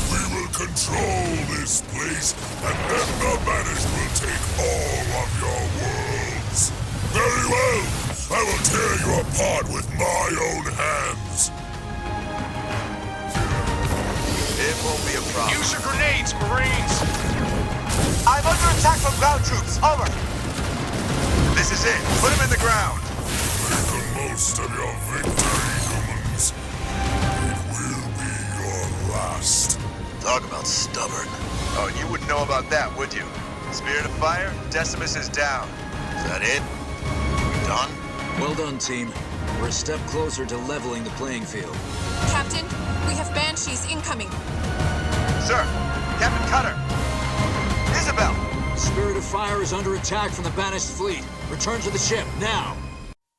We will control this place, and then the banished will take all of your worlds. Very well. I will tear you apart with my own hands. It won't be a problem. Use your grenades, Marines! I'm under attack from ground troops. Over. This is it. Put him in the ground. Make the most of your victory, humans. It will be your last. Talk about stubborn. Oh, you wouldn't know about that, would you? Spirit of Fire, Decimus is down. Is that it? We done? Well done, team. We're a step closer to leveling the playing field. Captain, we have Banshees incoming. Sir, Captain Cutter. Isabel. Spirit of Fire is under attack from the banished fleet. Return to the ship, now!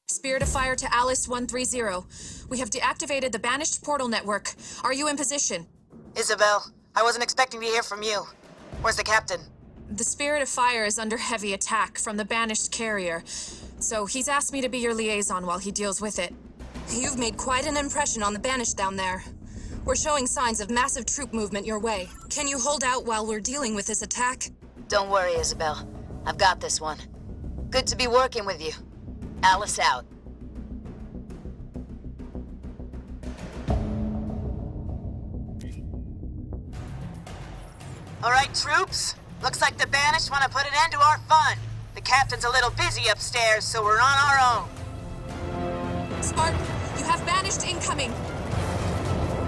Spirit of Fire to Alice 130. We have deactivated the banished portal network. Are you in position? Isabel, I wasn't expecting to hear from you. Where's the captain? The Spirit of Fire is under heavy attack from the banished carrier, so he's asked me to be your liaison while he deals with it. You've made quite an impression on the banished down there. We're showing signs of massive troop movement your way. Can you hold out while we're dealing with this attack? Don't worry, Isabel. I've got this one. Good to be working with you. Alice out. All right, troops. Looks like the banished want to put an end to our fun. The captain's a little busy upstairs, so we're on our own. Spartan, you have banished incoming.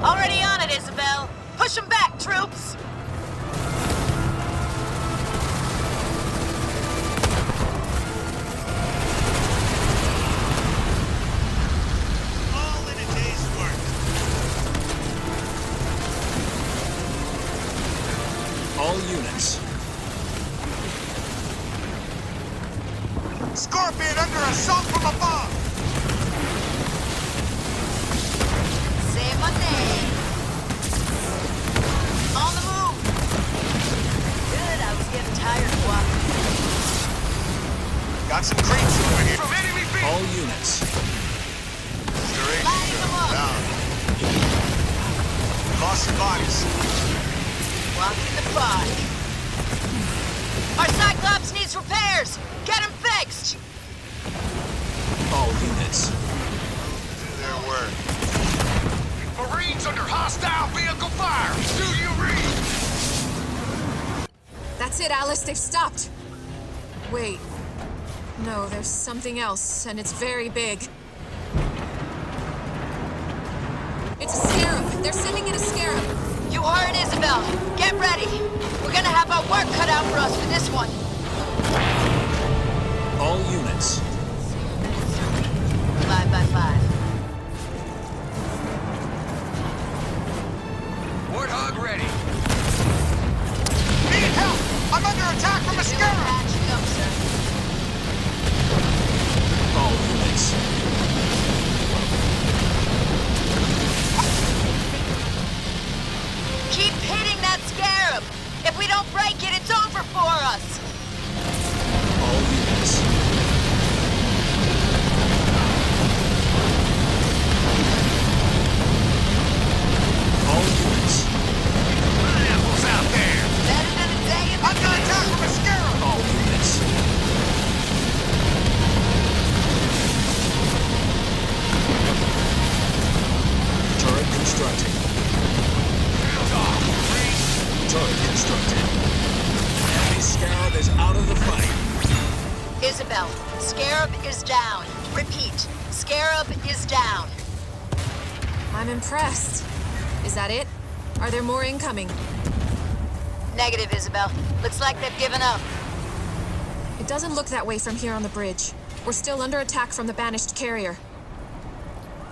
Already on it, Isabel. Push them back, troops. All in a day's work. All units. Scorpion under assault from above! Say my name. On the move. Good, I was getting tired of walking. Got some creeps over here. From enemy feet! All units. Lighting them up. Down. Lost some bodies. Walking the fog. Our Cyclops needs repairs. Get him fixed. All units. Do their work. Marines under hostile vehicle fire! Do you read? That's it, Alice. They've stopped. Wait. No, there's something else, and it's very big. It's a scarab. They're sending in a scarab. You heard, Isabel. Get ready. We're gonna have our work cut out for us for this one. All units. 5 by 5. ready. Need help! I'm under attack from a scarab! Patching up, sir. All units. Keep hitting that scarab! If we don't break it, it's over for us! All units. All units. Pineapples out there! Better than a day in the Under attack from a scarab! All units. Turret constructing. Turret constructed. Enemy Scarab is out of the fight. Isabel, scarab is down. Repeat, scarab is down. I'm impressed. Is that it? Are there more incoming? Negative, Isabel. Looks like they've given up. It doesn't look that way from here on the bridge. We're still under attack from the banished carrier.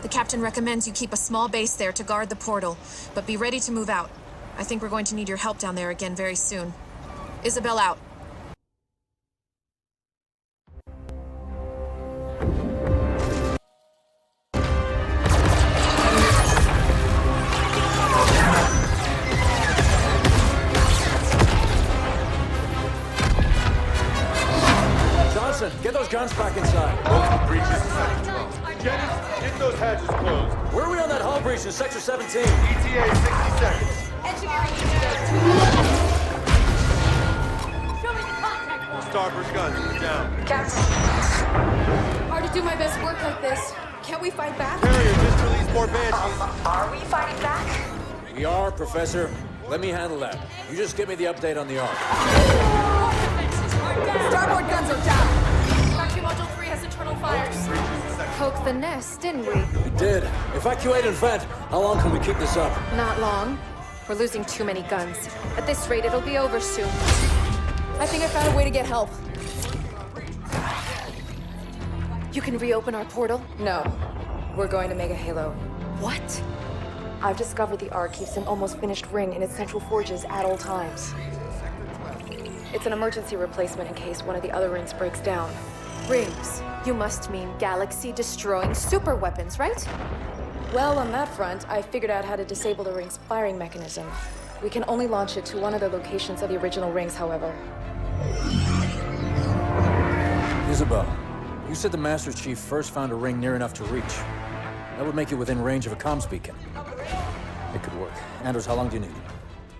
The captain recommends you keep a small base there to guard the portal, but be ready to move out. I think we're going to need your help down there again very soon. Isabel out. Johnson, get those guns back inside. Multiple breaches in Sector 12. Jennings, get those hatches closed. Where are we on that hull breach in Sector 17? ETA 60 seconds. Engineering Show me the contact point. Starboard guns down. Captain. Hard to do my best work like this. Can't we fight back? Carrier just released more banshees. Are we fighting back? We are, Professor. Let me handle that. You just give me the update on the Ark. Starboard guns are down. Factory Module 3 has internal fires. Poked the nest, didn't we? We did. Evacuate and vent. How long can we keep this up? Not long. We're losing too many guns. At this rate, it'll be over soon. I think I found a way to get help. You can reopen our portal? No. We're going to Mega Halo. What? I've discovered the Ark keeps an almost finished ring in its central forges at all times. It's an emergency replacement in case one of the other rings breaks down. Rings? You must mean galaxy-destroying super weapons, right? Well, on that front, I figured out how to disable the ring's firing mechanism. We can only launch it to one of the locations of the original rings, however. Isabel, you said the Master Chief first found a ring near enough to reach. That would make it within range of a comms beacon. It could work. Anders, how long do you need?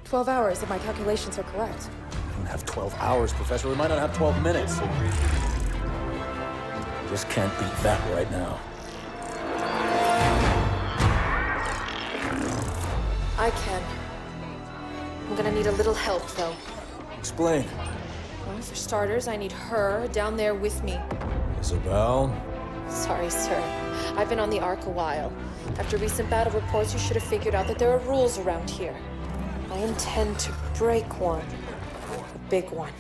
12 hours, if my calculations are correct. We don't have 12 hours, Professor. We might not have 12 minutes. We just can't beat that right now. I can. I'm gonna need a little help, though. Explain. Well, for starters, I need her down there with me. Isabel? Sorry, sir. I've been on the Ark a while. After recent battle reports, you should have figured out that there are rules around here. I intend to break one. A big one.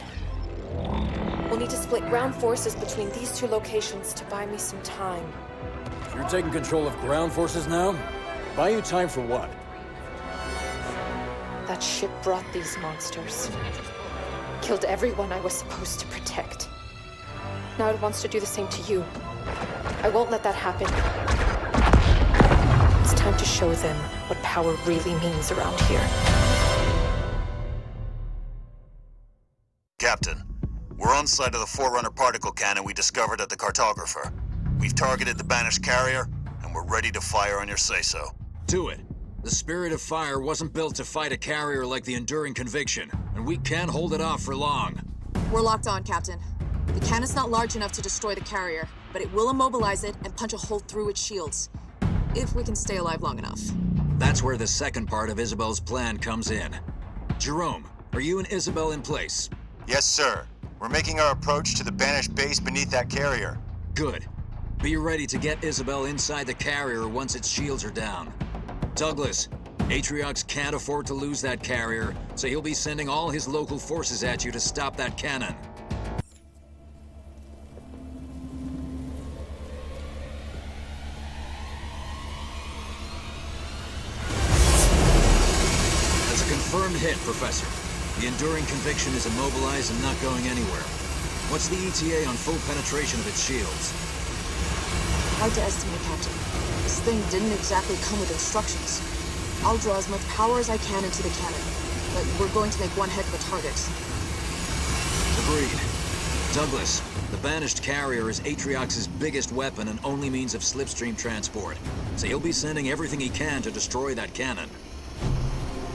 We'll need to split ground forces between these two locations to buy me some time. You're taking control of ground forces now? Buy you time for what? That ship brought these monsters. Killed everyone I was supposed to protect. Now it wants to do the same to you. I won't let that happen. It's time to show them what power really means around here. Captain, we're on site of the Forerunner particle cannon we discovered at the cartographer. We've targeted the banished carrier, and we're ready to fire on your say-so. Do it. The Spirit of Fire wasn't built to fight a carrier like the Enduring Conviction, and we can't hold it off for long. We're locked on, Captain. The cannon's not large enough to destroy the carrier, but it will immobilize it and punch a hole through its shields. If we can stay alive long enough. That's where the second part of Isabel's plan comes in. Jerome, are you and Isabel in place? Yes, sir. We're making our approach to the banished base beneath that carrier. Good. Be ready to get Isabel inside the carrier once its shields are down. Douglas, Atriox can't afford to lose that carrier, so he'll be sending all his local forces at you to stop that cannon. Confirmed hit, Professor. The enduring conviction is immobilized and not going anywhere. What's the ETA on full penetration of its shields? Hard to estimate, Captain. This thing didn't exactly come with instructions. I'll draw as much power as I can into the cannon, but we're going to make one heck of a target. Agreed. Douglas, the banished carrier is Atriox's biggest weapon and only means of slipstream transport, so he'll be sending everything he can to destroy that cannon.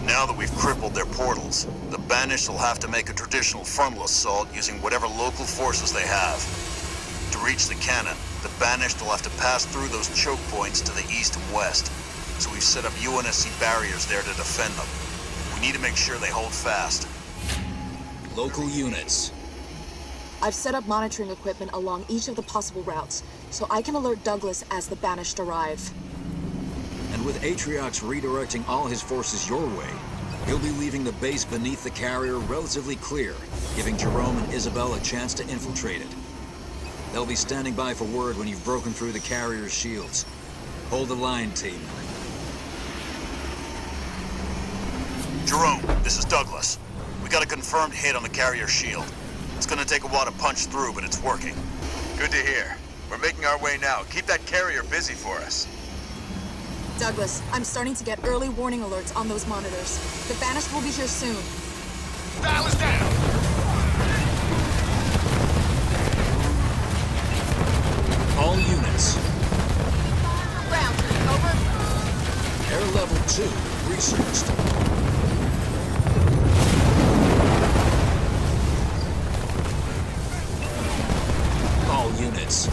Now that we've crippled their portals, the Banished will have to make a traditional frontal assault using whatever local forces they have. To reach the cannon, the Banished will have to pass through those choke points to the east and west, so we've set up UNSC barriers there to defend them. We need to make sure they hold fast. Local units. I've set up monitoring equipment along each of the possible routes, so I can alert Douglas as the Banished arrive. And with Atriox redirecting all his forces your way, he'll be leaving the base beneath the carrier relatively clear, giving Jerome and Isabel a chance to infiltrate it. They'll be standing by for word when you've broken through the carrier's shields. Hold the line, team. Jerome, this is Douglas. We got a confirmed hit on the carrier shield. It's gonna take a while to punch through, but it's working. Good to hear. We're making our way now. Keep that carrier busy for us. Douglas, I'm starting to get early warning alerts on those monitors. The Banished will be here soon. Dial us down! All units. Ground, over. Air level 2 researched. All units.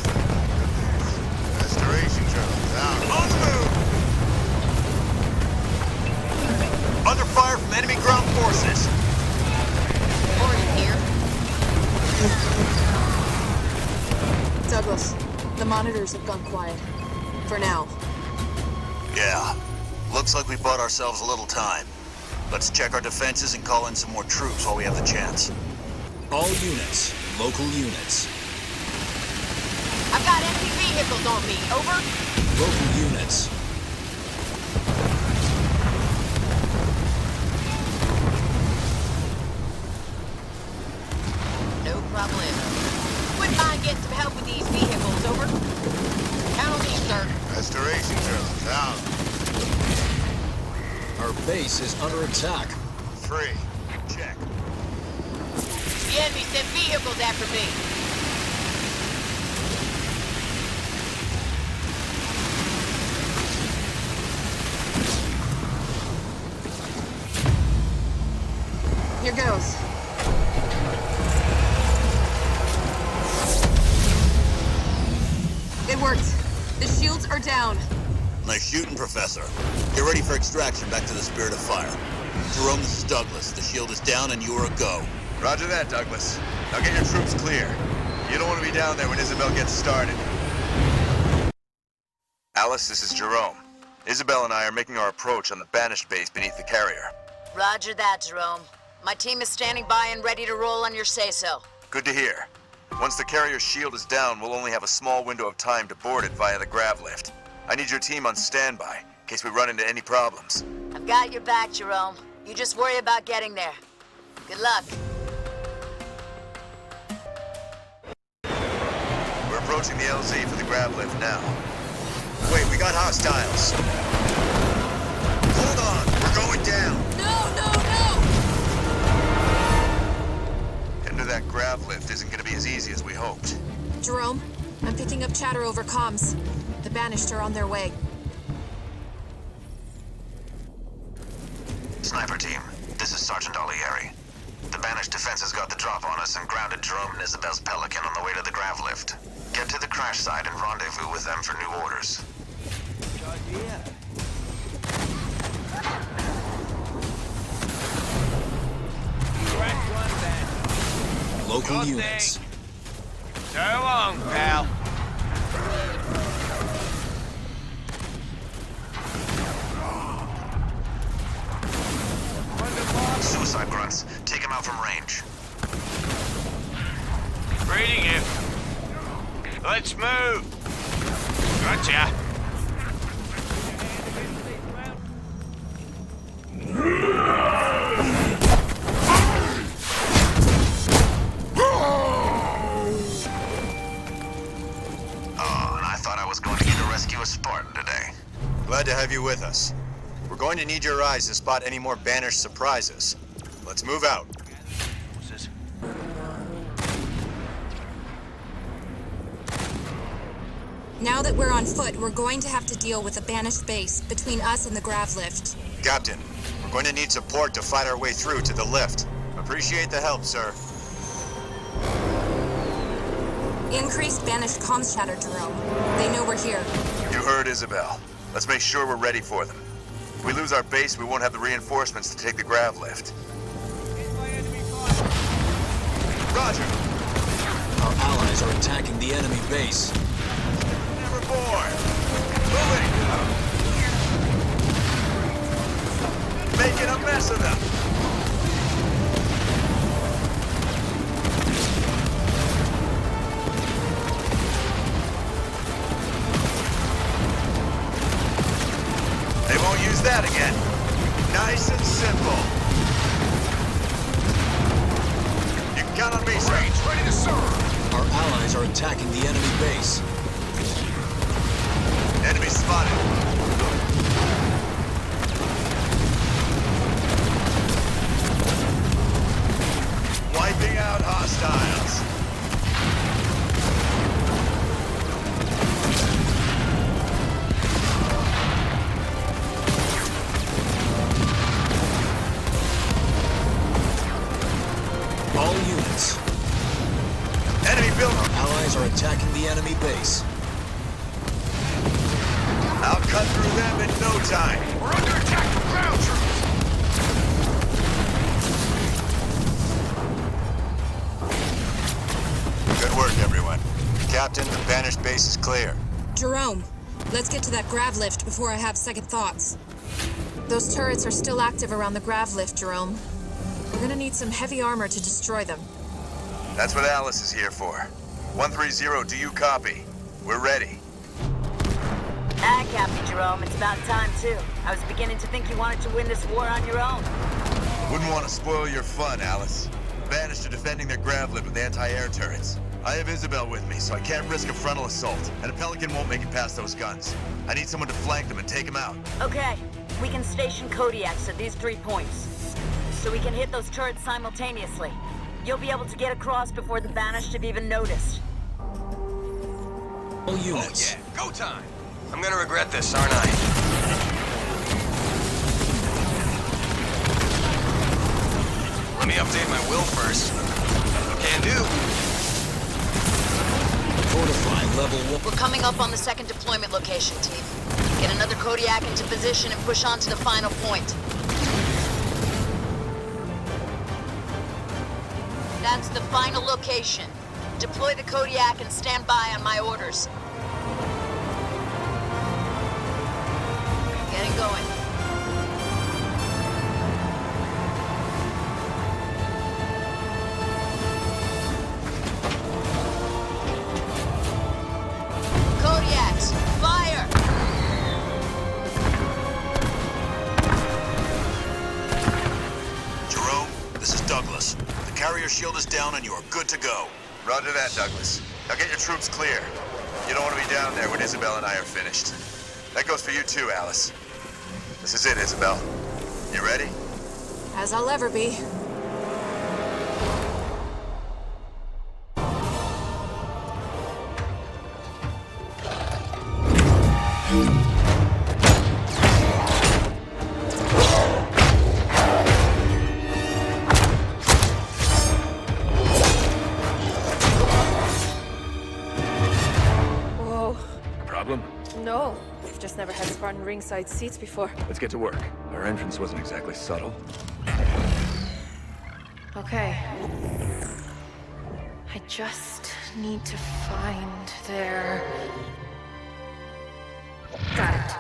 Restoration drills out. On the move! Under fire from enemy ground forces. Orton here. Douglas, the monitors have gone quiet. For now. Yeah. Looks like we bought ourselves a little time. Let's check our defenses and call in some more troops while we have the chance. All units. Local units. I've got enemy vehicles on me. Over. Local units. No problem. Wouldn't mind getting some help with these vehicles. Over. Count on me, sir. Restoration drills out. Our base is under attack. Free. Check. The enemy sent vehicles after me. Here goes. It worked. The shields are down. Nice shooting, Professor. Get ready for extraction back to the Spirit of Fire. Jerome, this is Douglas. The shield is down and you are a go. Roger that, Douglas. Now get your troops clear. You don't want to be down there when Isabel gets started. Alice, this is Jerome. Isabel and I are making our approach on the Banished base beneath the carrier. Roger that, Jerome. My team is standing by and ready to roll on your say-so. Good to hear. Once the carrier's shield is down, we'll only have a small window of time to board it via the grav lift. I need your team on standby, in case we run into any problems. I've got your back, Jerome. You just worry about getting there. Good luck. We're approaching the LZ for the grav lift now. Wait, we got hostiles. Hold on, we're going down. No, no, no! Getting to that grav lift isn't gonna be as easy as we hoped. Jerome, I'm picking up chatter over comms. The Banished are on their way. Sniper team, this is Sergeant Olieri. The Banished defenses got the drop on us and grounded Jerome and Isabel's Pelican on the way to the grav lift. Get to the crash site and rendezvous with them for new orders. Local units. So long, pal. Suicide grunts, take him out from range. Reading him. Let's move. Gotcha. have you with us. We're going to need your eyes to spot any more banished surprises. Let's move out. Now that we're on foot, we're going to have to deal with a banished base between us and the grav lift. Captain, we're going to need support to fight our way through to the lift. Appreciate the help, sir. Increased banished comms chatter, Jerome. They know we're here. You heard Isabel. Let's make sure we're ready for them. If we lose our base, we won't have the reinforcements to take the grav lift. Roger. Our allies are attacking the enemy base. Neverborn. Moving. Making a mess of them. They won't use that again. Nice and simple. You can count on me, sir. Range ready to serve. Our allies are attacking the enemy base. Enemy spotted. Wiping out hostiles. All units. Enemy building. Our allies are attacking the enemy base. I'll cut through them in no time. We're under attack from ground troops. Good work, everyone. Captain, the banished base is clear. Jerome, let's get to that grav lift before I have second thoughts. Those turrets are still active around the grav lift, Jerome. We're gonna need some heavy armor to destroy them. That's what Alice is here for. 130, do you copy? We're ready. Ah, Captain Jerome, it's about time, too. I was beginning to think you wanted to win this war on your own. Wouldn't want to spoil your fun, Alice. Banished are defending their grav lift with anti-air turrets. I have Isabel with me, so I can't risk a frontal assault, and a Pelican won't make it past those guns. I need someone to flank them and take them out. Okay, we can station Kodiaks at these 3 points, so we can hit those turrets simultaneously. You'll be able to get across before the banished have even noticed. All units. Oh yeah, go time. I'm gonna regret this, aren't I? Let me update my will first. Can do. Fortify level 1. We're coming up on the second deployment location, team. Get another Kodiak into position and push on to the final point. That's the final location. Deploy the Kodiak and stand by on my orders. Getting going. Kodiaks, fire! Jerome, this is Douglas. The carrier shield is down and you are good to go. Roger that, Douglas. Now get your troops clear. You don't want to be down there when Isabel and I are finished. That goes for you too, Alice. This is it, Isabel. You ready? As I'll ever be. Whoa. Problem? No. We've just never had Spartan ringside seats before. Let's get to work. Our entrance wasn't exactly subtle. Okay. I just need to find their... Got it.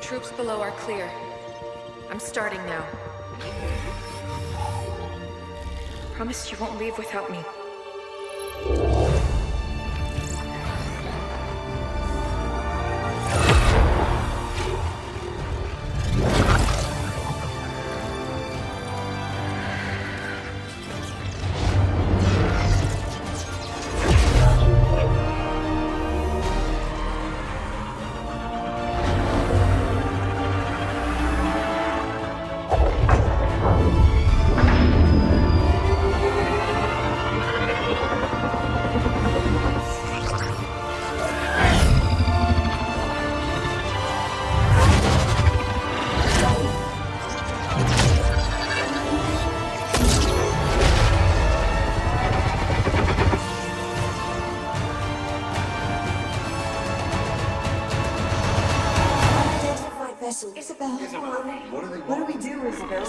Troops below are clear. I'm starting now. Promise you won't leave without me. Isabel, what do we do, Isabel?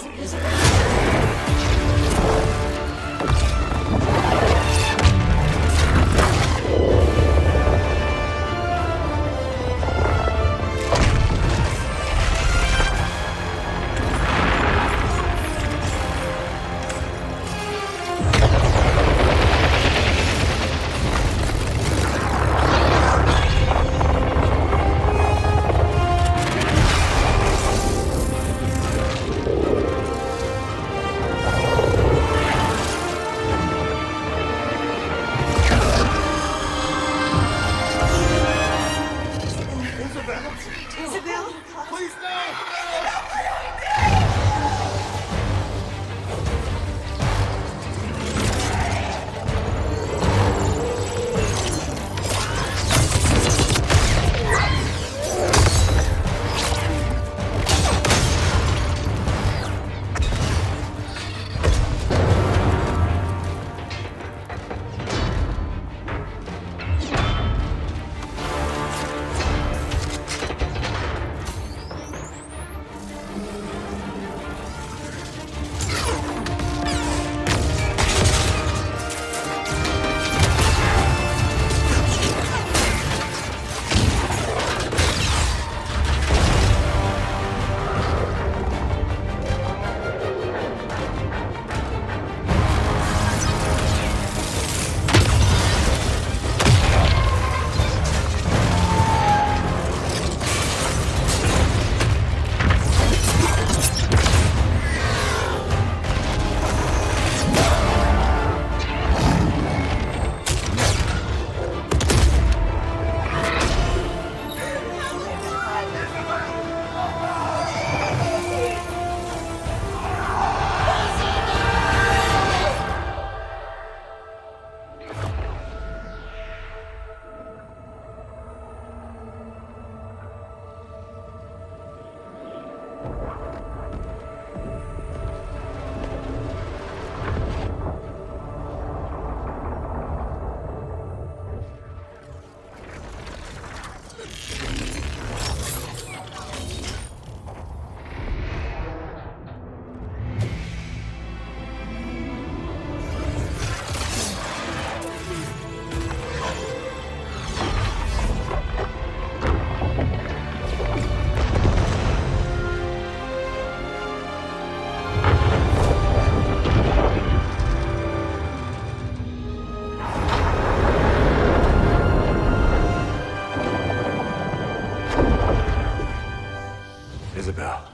Isabel,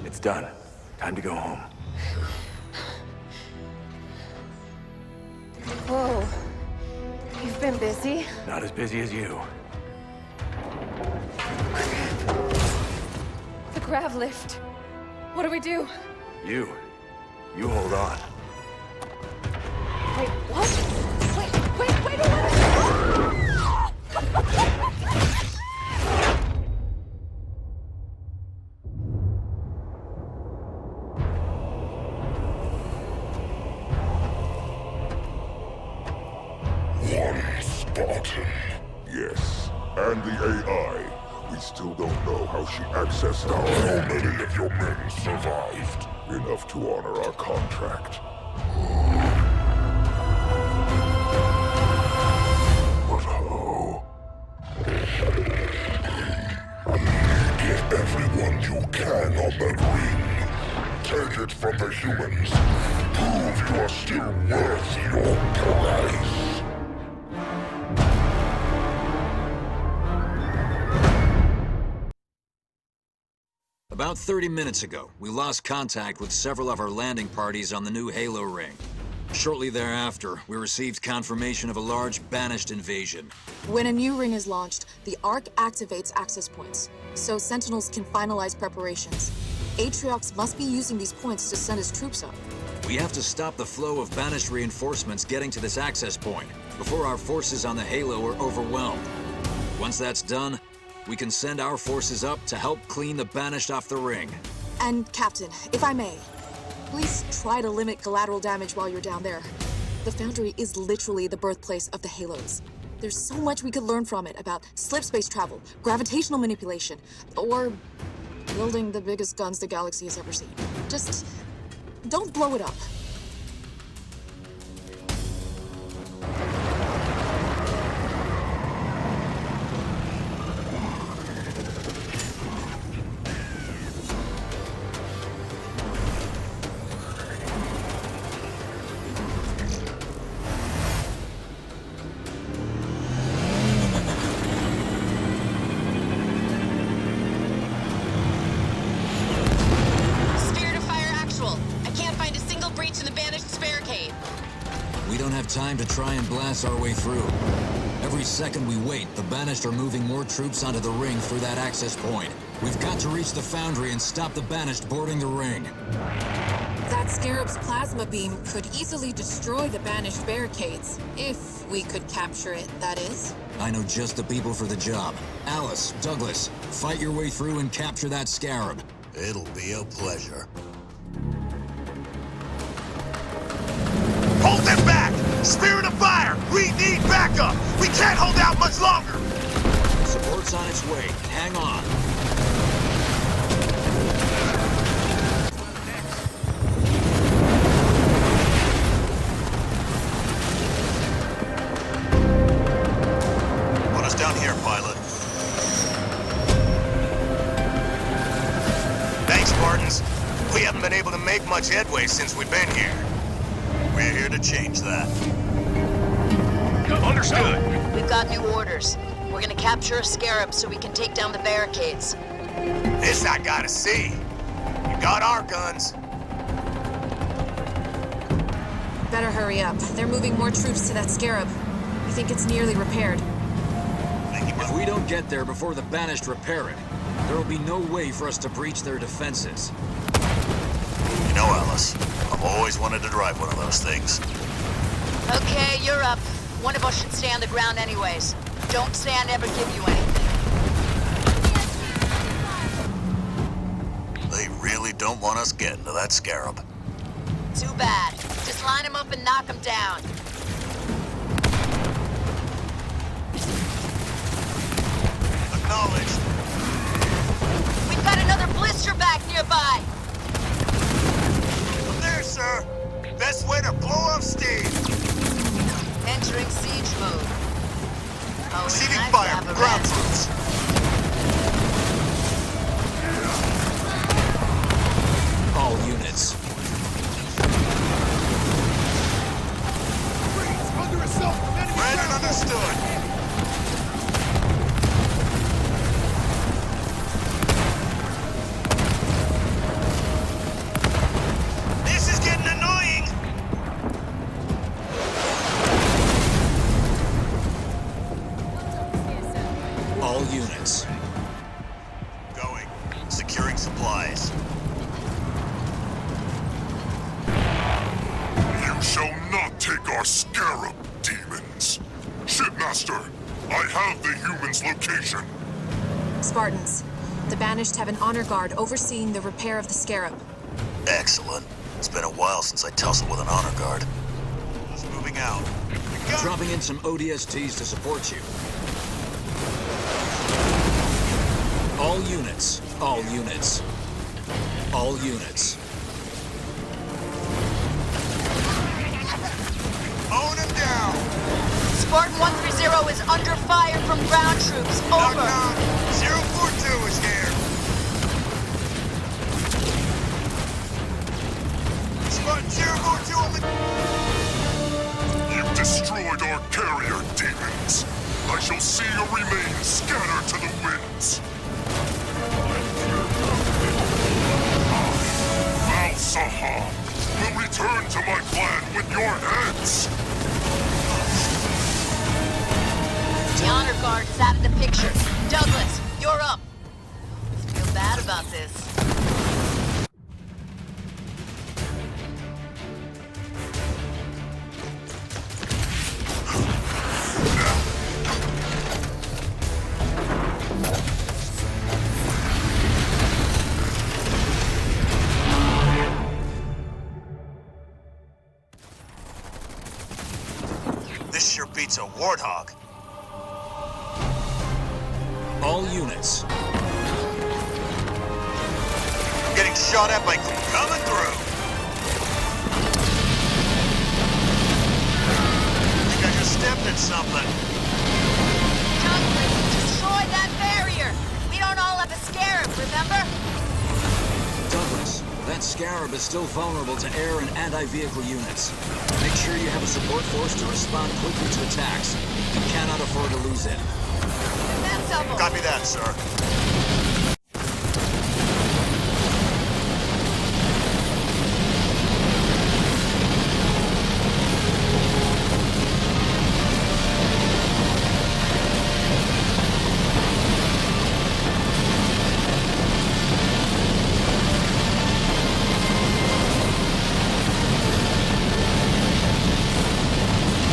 it's done. Time to go home. Whoa. You've been busy? Not as busy as you. The grav lift. What do we do? You hold on. Wait, what? Wait, what? Yes, and the AI. We still don't know how she accessed our... How many of your men survived? Enough to honor our contract. But how? Get everyone you can on that ring. Take it from the humans. Prove you are still worth your price. About 30 minutes ago, we lost contact with several of our landing parties on the new Halo ring. Shortly thereafter, we received confirmation of a large banished invasion. When a new ring is launched, the Ark activates access points, so Sentinels can finalize preparations. Atriox must be using these points to send his troops up. We have to stop the flow of banished reinforcements getting to this access point before our forces on the Halo are overwhelmed. Once that's done, we can send our forces up to help clean the banished off the ring. And Captain, if I may, please try to limit collateral damage while you're down there. The Foundry is literally the birthplace of the Halos. There's so much we could learn from it about slip space travel, gravitational manipulation, or building the biggest guns the galaxy has ever seen. Just don't blow it up. Time to try and blast our way through. Every second we wait, the Banished are moving more troops onto the ring through that access point. We've got to reach the Foundry and stop the Banished boarding the ring. That Scarab's plasma beam could easily destroy the Banished barricades. If we could capture it, that is. I know just the people for the job. Alice, Douglas, fight your way through and capture that Scarab. It'll be a pleasure. Hold them back! Spirit of fire! We need backup! We can't hold out much longer! Support's on its way. Hang on. Put us down here, pilot. Thanks, Spartans. We haven't been able to make much headway since we've been here. We're here to change that. Understood. We've got new orders. We're gonna capture a Scarab so we can take down the barricades. This I gotta see. You got our guns. Better hurry up. They're moving more troops to that Scarab. We think it's nearly repaired. If we don't get there before the Banished repair it, there will be no way for us to breach their defenses. You know, Alice, I've always wanted to drive one of those things. Okay, you're up. One of us should stay on the ground anyways. Don't say I never give you anything. They really don't want us getting to that Scarab. Too bad. Just line them up and knock them down. Acknowledged. We've got another blister back nearby. Up there, sir. Best way to blow off steam. Entering siege mode. Oh, receiving nice fire from ground troops. All units. Under assault. Read and understood. This is getting annoying. All units. Going. Securing supplies. You shall not take our Scarab, demons. Shipmaster, I have the human's location. Spartans, the Banished have an honor guard overseeing the repair of the Scarab. Excellent. It's been a while since I tussled with an honor guard. Just moving out. Dropping in some ODSTs to support you. All units. All units. All units. Own him down. Spartan 130 is under fire from ground troops. Over. Knock, knock. 042 is here. Spartan 042 on the... You've destroyed our carrier, demons. I shall see your remains scattered to the winds. Valsaha will return to my clan with your heads. The honor guard is out of the picture. Douglas, you're up. I feel bad about this. This sure beats a warthog. All units. shot at by coming through. I think I just stepped in something. Douglas, destroy that barrier! We don't all have a scarab, remember? Douglas, that scarab is still vulnerable to air and anti-vehicle units. Make sure you have a support force to respond quickly to attacks. You cannot afford to lose it. Copy that, sir.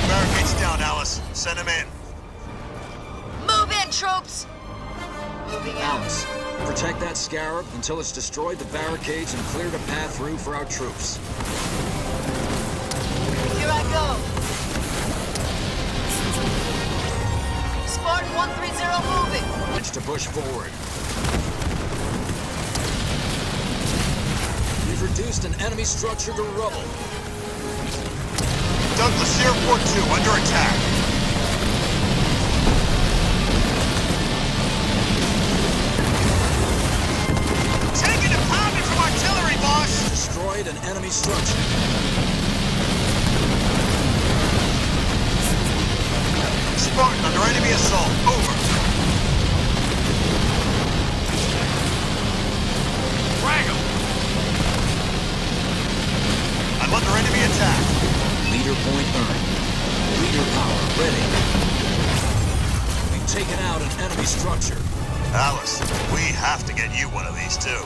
Barricades down, Alice. Send him in. Move in, troops! Moving out. Alice, protect that scarab until it's destroyed the barricades and cleared a path through for our troops. Here I go. Spartan 130 moving. It's to push forward. We've reduced an enemy structure to rubble. Douglas, Airport 2 under attack. Taking a pounding from artillery, boss! Destroyed an enemy structure. Spartan under enemy assault. Over. Frag him! I'm under enemy attack. Leader point earned. Leader power ready. We've taken out an enemy structure. Alice, we have to get you one of these too.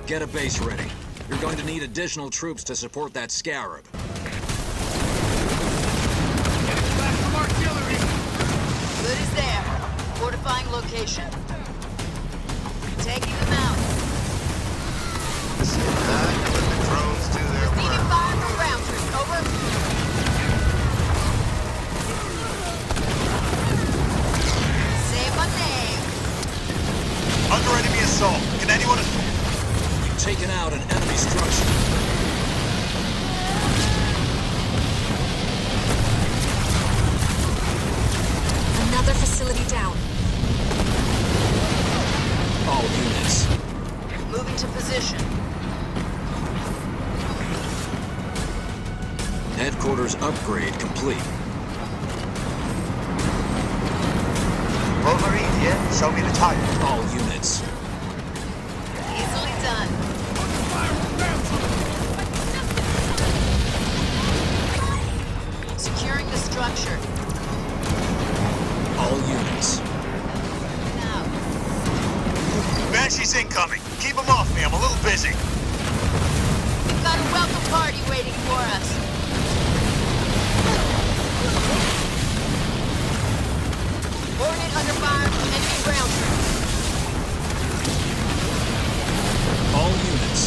Get a base ready. You're going to need additional troops to support that scarab. Good as there. Fortifying location. Taking them out. Sit back and let the drones do their Receiving work. fire from ground troops. Over. Say my name. Under enemy assault. Can anyone... We've taken out an enemy structure. Another facility down. All units. Moving to position. Headquarters upgrade complete. Wolverine here. Show me the target. All units. Easily done. Securing the structure. All units. Now. Banshee's incoming. Keep him off me. I'm a little busy. We've got a welcome party waiting for us. Hornet under fire from enemy ground troops. All units.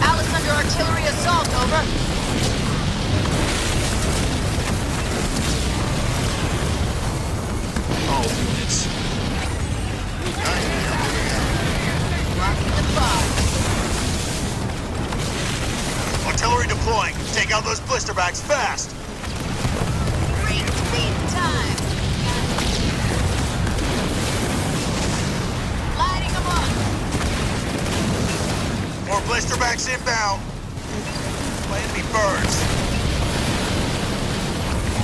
Alice under artillery assault, over. All units. Blocking the fog. Artillery deploying. Take out those blister bags fast. Great speed time. Lighting them up. More blister bags inbound. My enemy birds.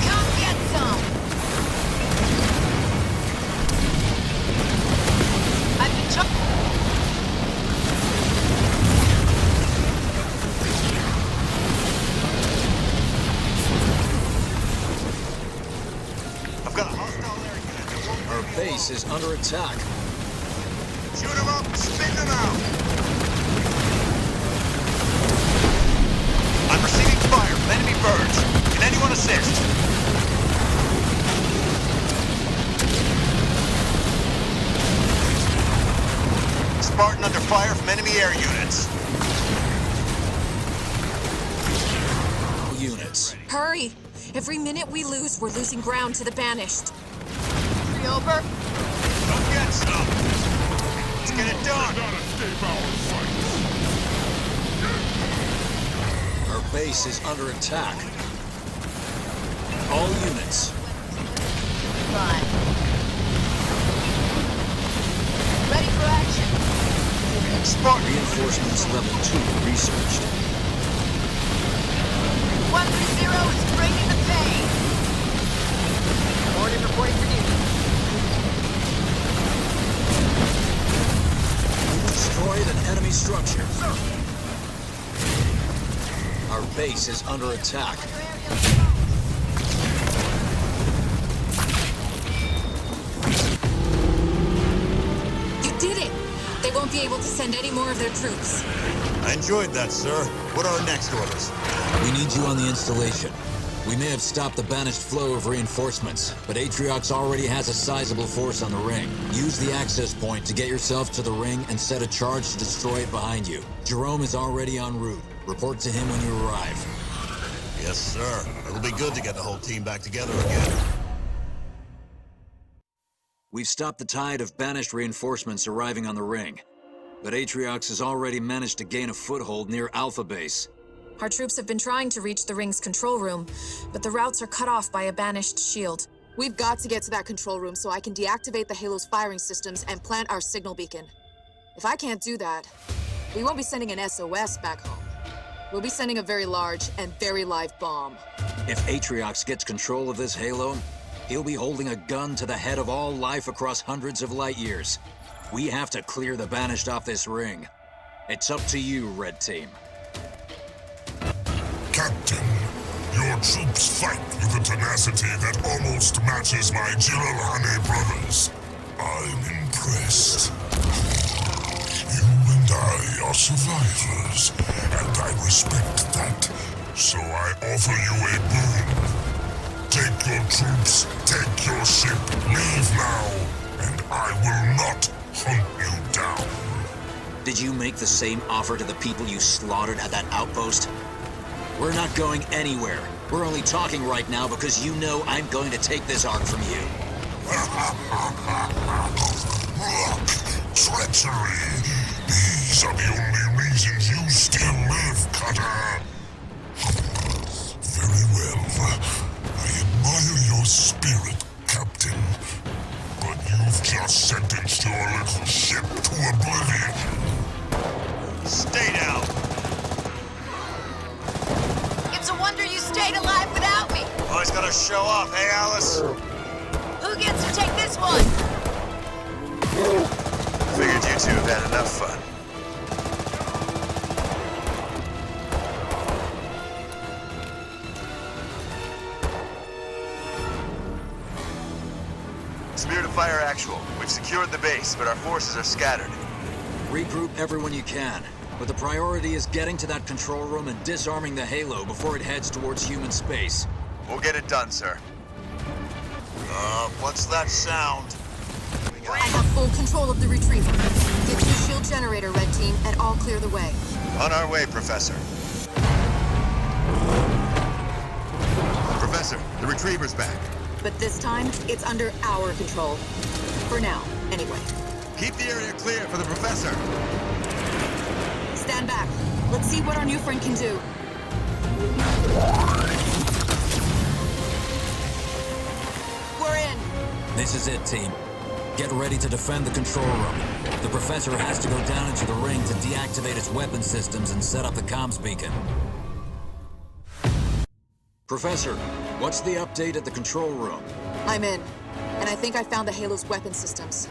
Come get some. I've been I've got a hostile air unit. Our base is under attack. Shoot them up, spin them out. I'm receiving fire from enemy birds. Can anyone assist? Spartan under fire from enemy air units. Units. Hurry! Every minute we lose, we're losing ground to the banished. over. Don't get some. Get it done! Our base is under attack. All units. Fine. Ready for action. Reinforcements level 2 researched. 130 is bringing the pain. Morning reporting for duty. Destroyed an enemy structure. Our base is under attack. You did it! They won't be able to send any more of their troops. I enjoyed that, sir. What are our next orders? We need you on the installation. We may have stopped the banished flow of reinforcements, but Atriox already has a sizable force on the ring. Use the access point to get yourself to the ring and set a charge to destroy it behind you. Jerome is already en route. Report to him when you arrive. Yes, sir. It'll be good to get the whole team back together again. We've stopped the tide of banished reinforcements arriving on the ring, but Atriox has already managed to gain a foothold near Alpha Base. Our troops have been trying to reach the ring's control room, but the routes are cut off by a banished shield. We've got to get to that control room so I can deactivate the Halo's firing systems and plant our signal beacon. If I can't do that, we won't be sending an SOS back home. We'll be sending a very large and very live bomb. If Atriox gets control of this Halo, he'll be holding a gun to the head of all life across hundreds of light years. We have to clear the banished off this ring. It's up to you, Red Team. Captain, your troops fight with a tenacity that almost matches my Jiralhane brothers. I'm impressed. You and I are survivors, and I respect that. So I offer you a boon. Take your troops, take your ship, leave now, and I will not hunt you down. Did you make the same offer to the people you slaughtered at that outpost? We're not going anywhere. We're only talking right now because you know I'm going to take this Ark from you. Look, treachery. These are the only reasons you still live, Cutter. Very well. I admire your spirit, Captain. But you've just sentenced your little ship to oblivion. Stay down! It's a wonder you stayed alive without me. Always gotta show off, hey, Alice? Who gets to take this one? Figured you two have had enough fun. Spirit of Fire actual. We've secured the base, but our forces are scattered. Regroup everyone you can, but the priority is getting to that control room and disarming the Halo before it heads towards human space. We'll get it done, sir. What's that sound? I have full control of the retriever. Get to the shield generator, Red Team, and I'll clear the way. On our way, Professor. Professor, the retriever's back. But this time, it's under our control. For now, anyway. Keep the area clear for the Professor. Stand back. Let's see what our new friend can do. We're in. This is it, team. Get ready to defend the control room. The Professor has to go down into the ring to deactivate its weapon systems and set up the comms beacon. Professor, what's the update at the control room? I'm in, and I think I found the Halo's weapon systems.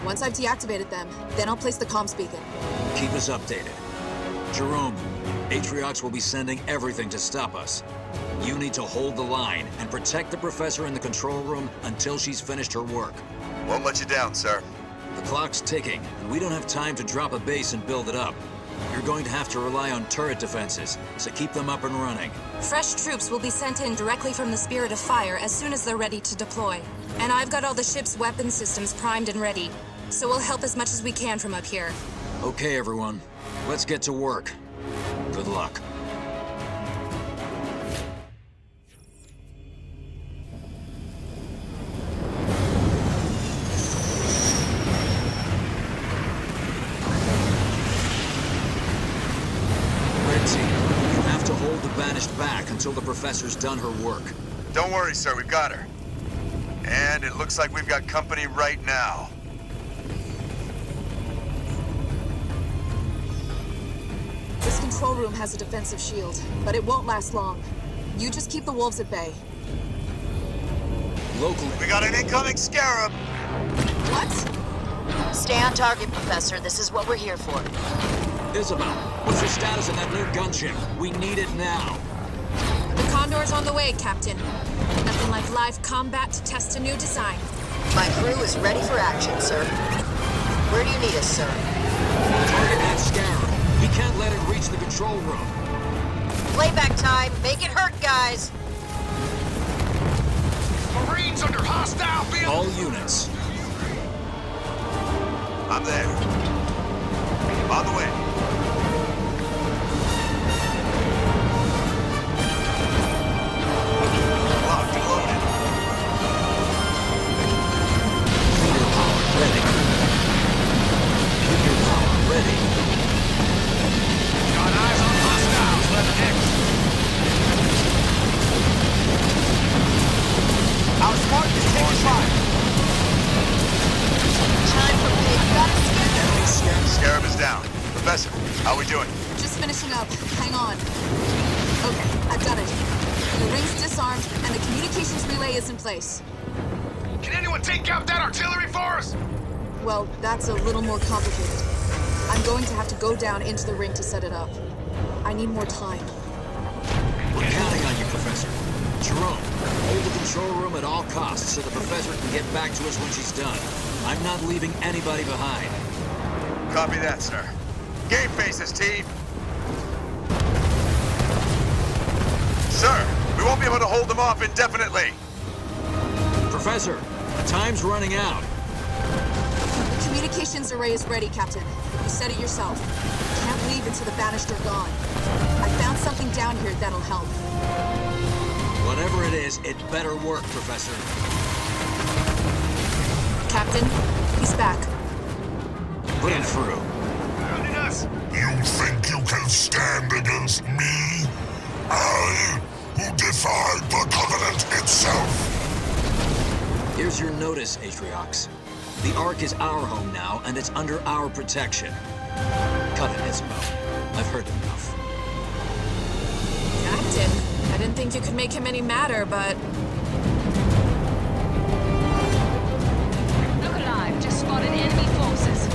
Once I've deactivated them, then I'll place the comms beacon. Keep us updated. Jerome, Atriox will be sending everything to stop us. You need to hold the line and protect the Professor in the control room until she's finished her work. Won't let you down, sir. The clock's ticking, and we don't have time to drop a base and build it up. You're going to have to rely on turret defenses, so keep them up and running. Fresh troops will be sent in directly from the Spirit of Fire as soon as they're ready to deploy. And I've got all the ship's weapon systems primed and ready, so we'll help as much as we can from up here. Okay, everyone. Let's get to work. Good luck. until the Professor's done her work. Don't worry, sir, we've got her. And it looks like we've got company right now. This control room has a defensive shield, but it won't last long. You just keep the wolves at bay. Locally, we got an incoming scarab! What? Stay on target, Professor. This is what we're here for. Isabel, what's the status of that new gunship? We need it now. The Condor's on the way, Captain. Nothing like live combat to test a new design. My crew is ready for action, sir. Where do you need us, sir? Target that scarab. We can't let it reach the control room. Playback time. Make it hurt, guys. Marines under hostile field. All units. I'm there. On the way. Locked and loaded. Meter power ready. Meter power ready. Got eyes on hostiles. Left X. Our smart is taking fire. Time for big guns. Scarab is down. Professor, how we doing? Just finishing up. Hang on. Okay, I've got it. The ring's disarmed, and the communications relay is in place. Can anyone take out that artillery for us? Well, that's a little more complicated. I'm going to have to go down into the ring to set it up. I need more time. We're counting on you, Professor. Jerome, hold the control room at all costs so the Professor can get back to us when she's done. I'm not leaving anybody behind. Copy that, sir. Game faces, team! Sir, we won't be able to hold them off indefinitely! Professor, time's running out. The communications array is ready, Captain. You said it yourself. Can't leave until the Banished are gone. I found something down here that'll help. Whatever it is, it better work, Professor. Captain, he's back. Put him through. You think you can stand against me? I, who defied the Covenant itself! Here's your notice, Atriox. The Ark is our home now, and it's under our protection. Cut it, Isabel. I've heard enough. Captain, I didn't think you could make him any madder, but... Look alive, just spotted enemy forces.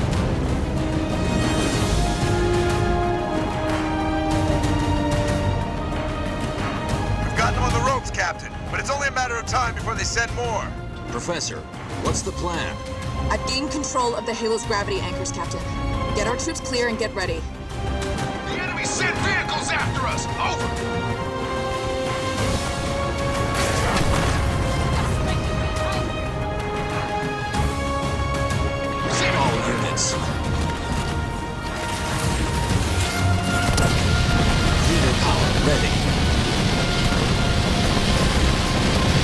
We've got them on the ropes, Captain, but it's only a matter of time before they send more. Professor, what's the plan? I've gained control of the Halo's gravity anchors, Captain. Get our troops clear and get ready. The enemy sent vehicles after us! Over! All units. Meter power ready.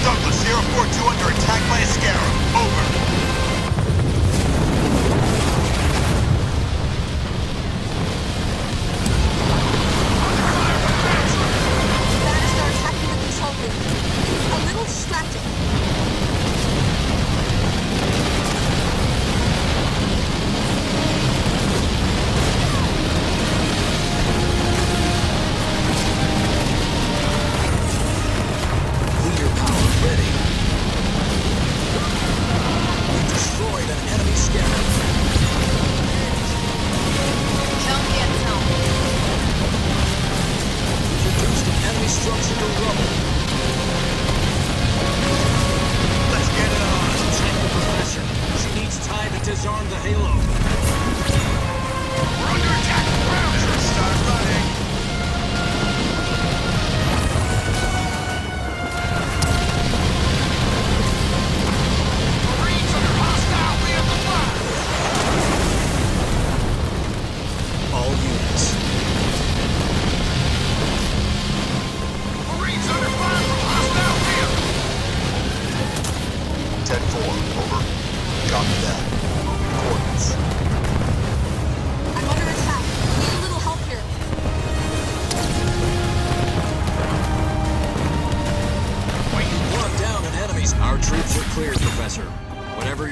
Douglas, 042 under attack by a scarab. Over.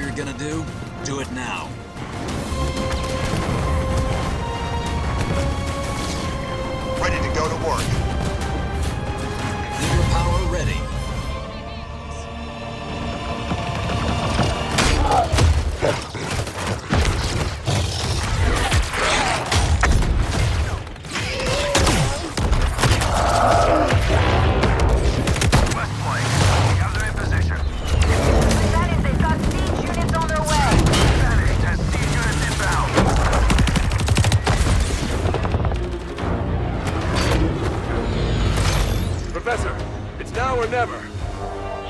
you're gonna do, do it now. Ready to go to work. Lever power ready. Professor, it's now or never.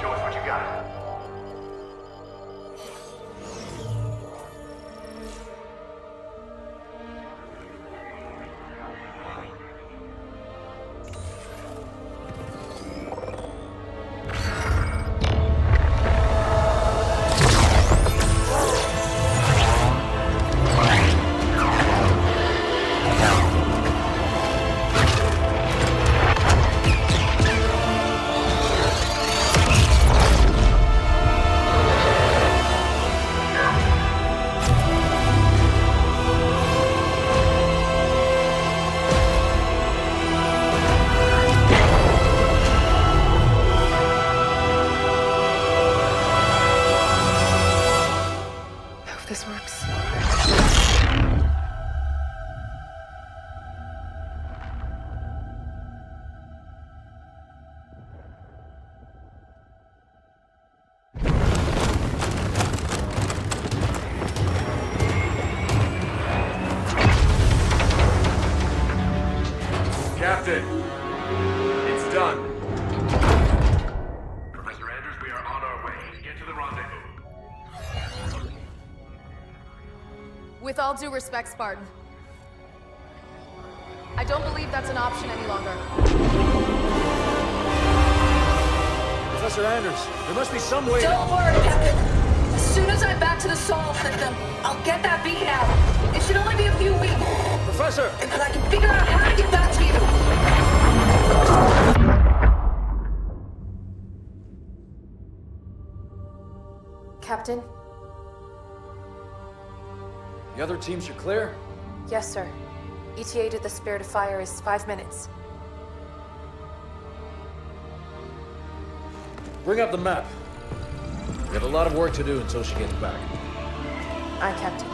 Show us what you got. This works. Captain, it's done. Professor Andrews, we are on our way. Get to the rendezvous. With all due respect, Spartan, I don't believe that's an option any longer. Professor Anders, there must be some way. Don't worry, Captain. As soon as I'm back to the Sol system, I'll get that beacon out. It should only be a few weeks. Professor! And then I can figure out how to get back to you. Captain? The other teams are clear? Yes, sir. ETA to the Spirit of Fire is 5 minutes. Bring up the map. We have a lot of work to do until she gets back. Aye, Captain.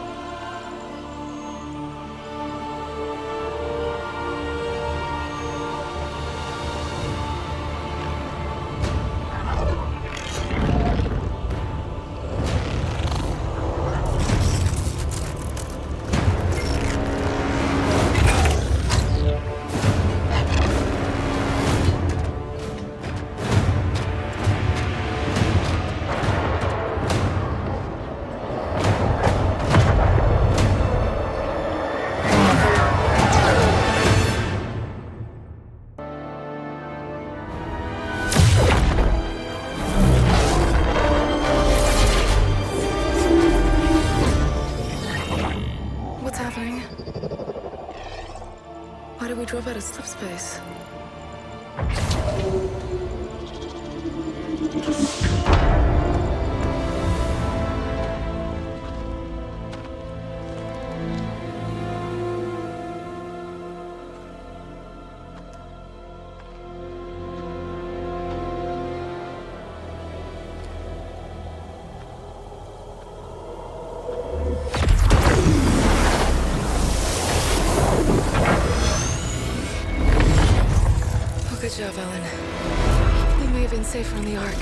Why did we drop out of slip space? Good job, Ellen. We may have been safer on the Ark.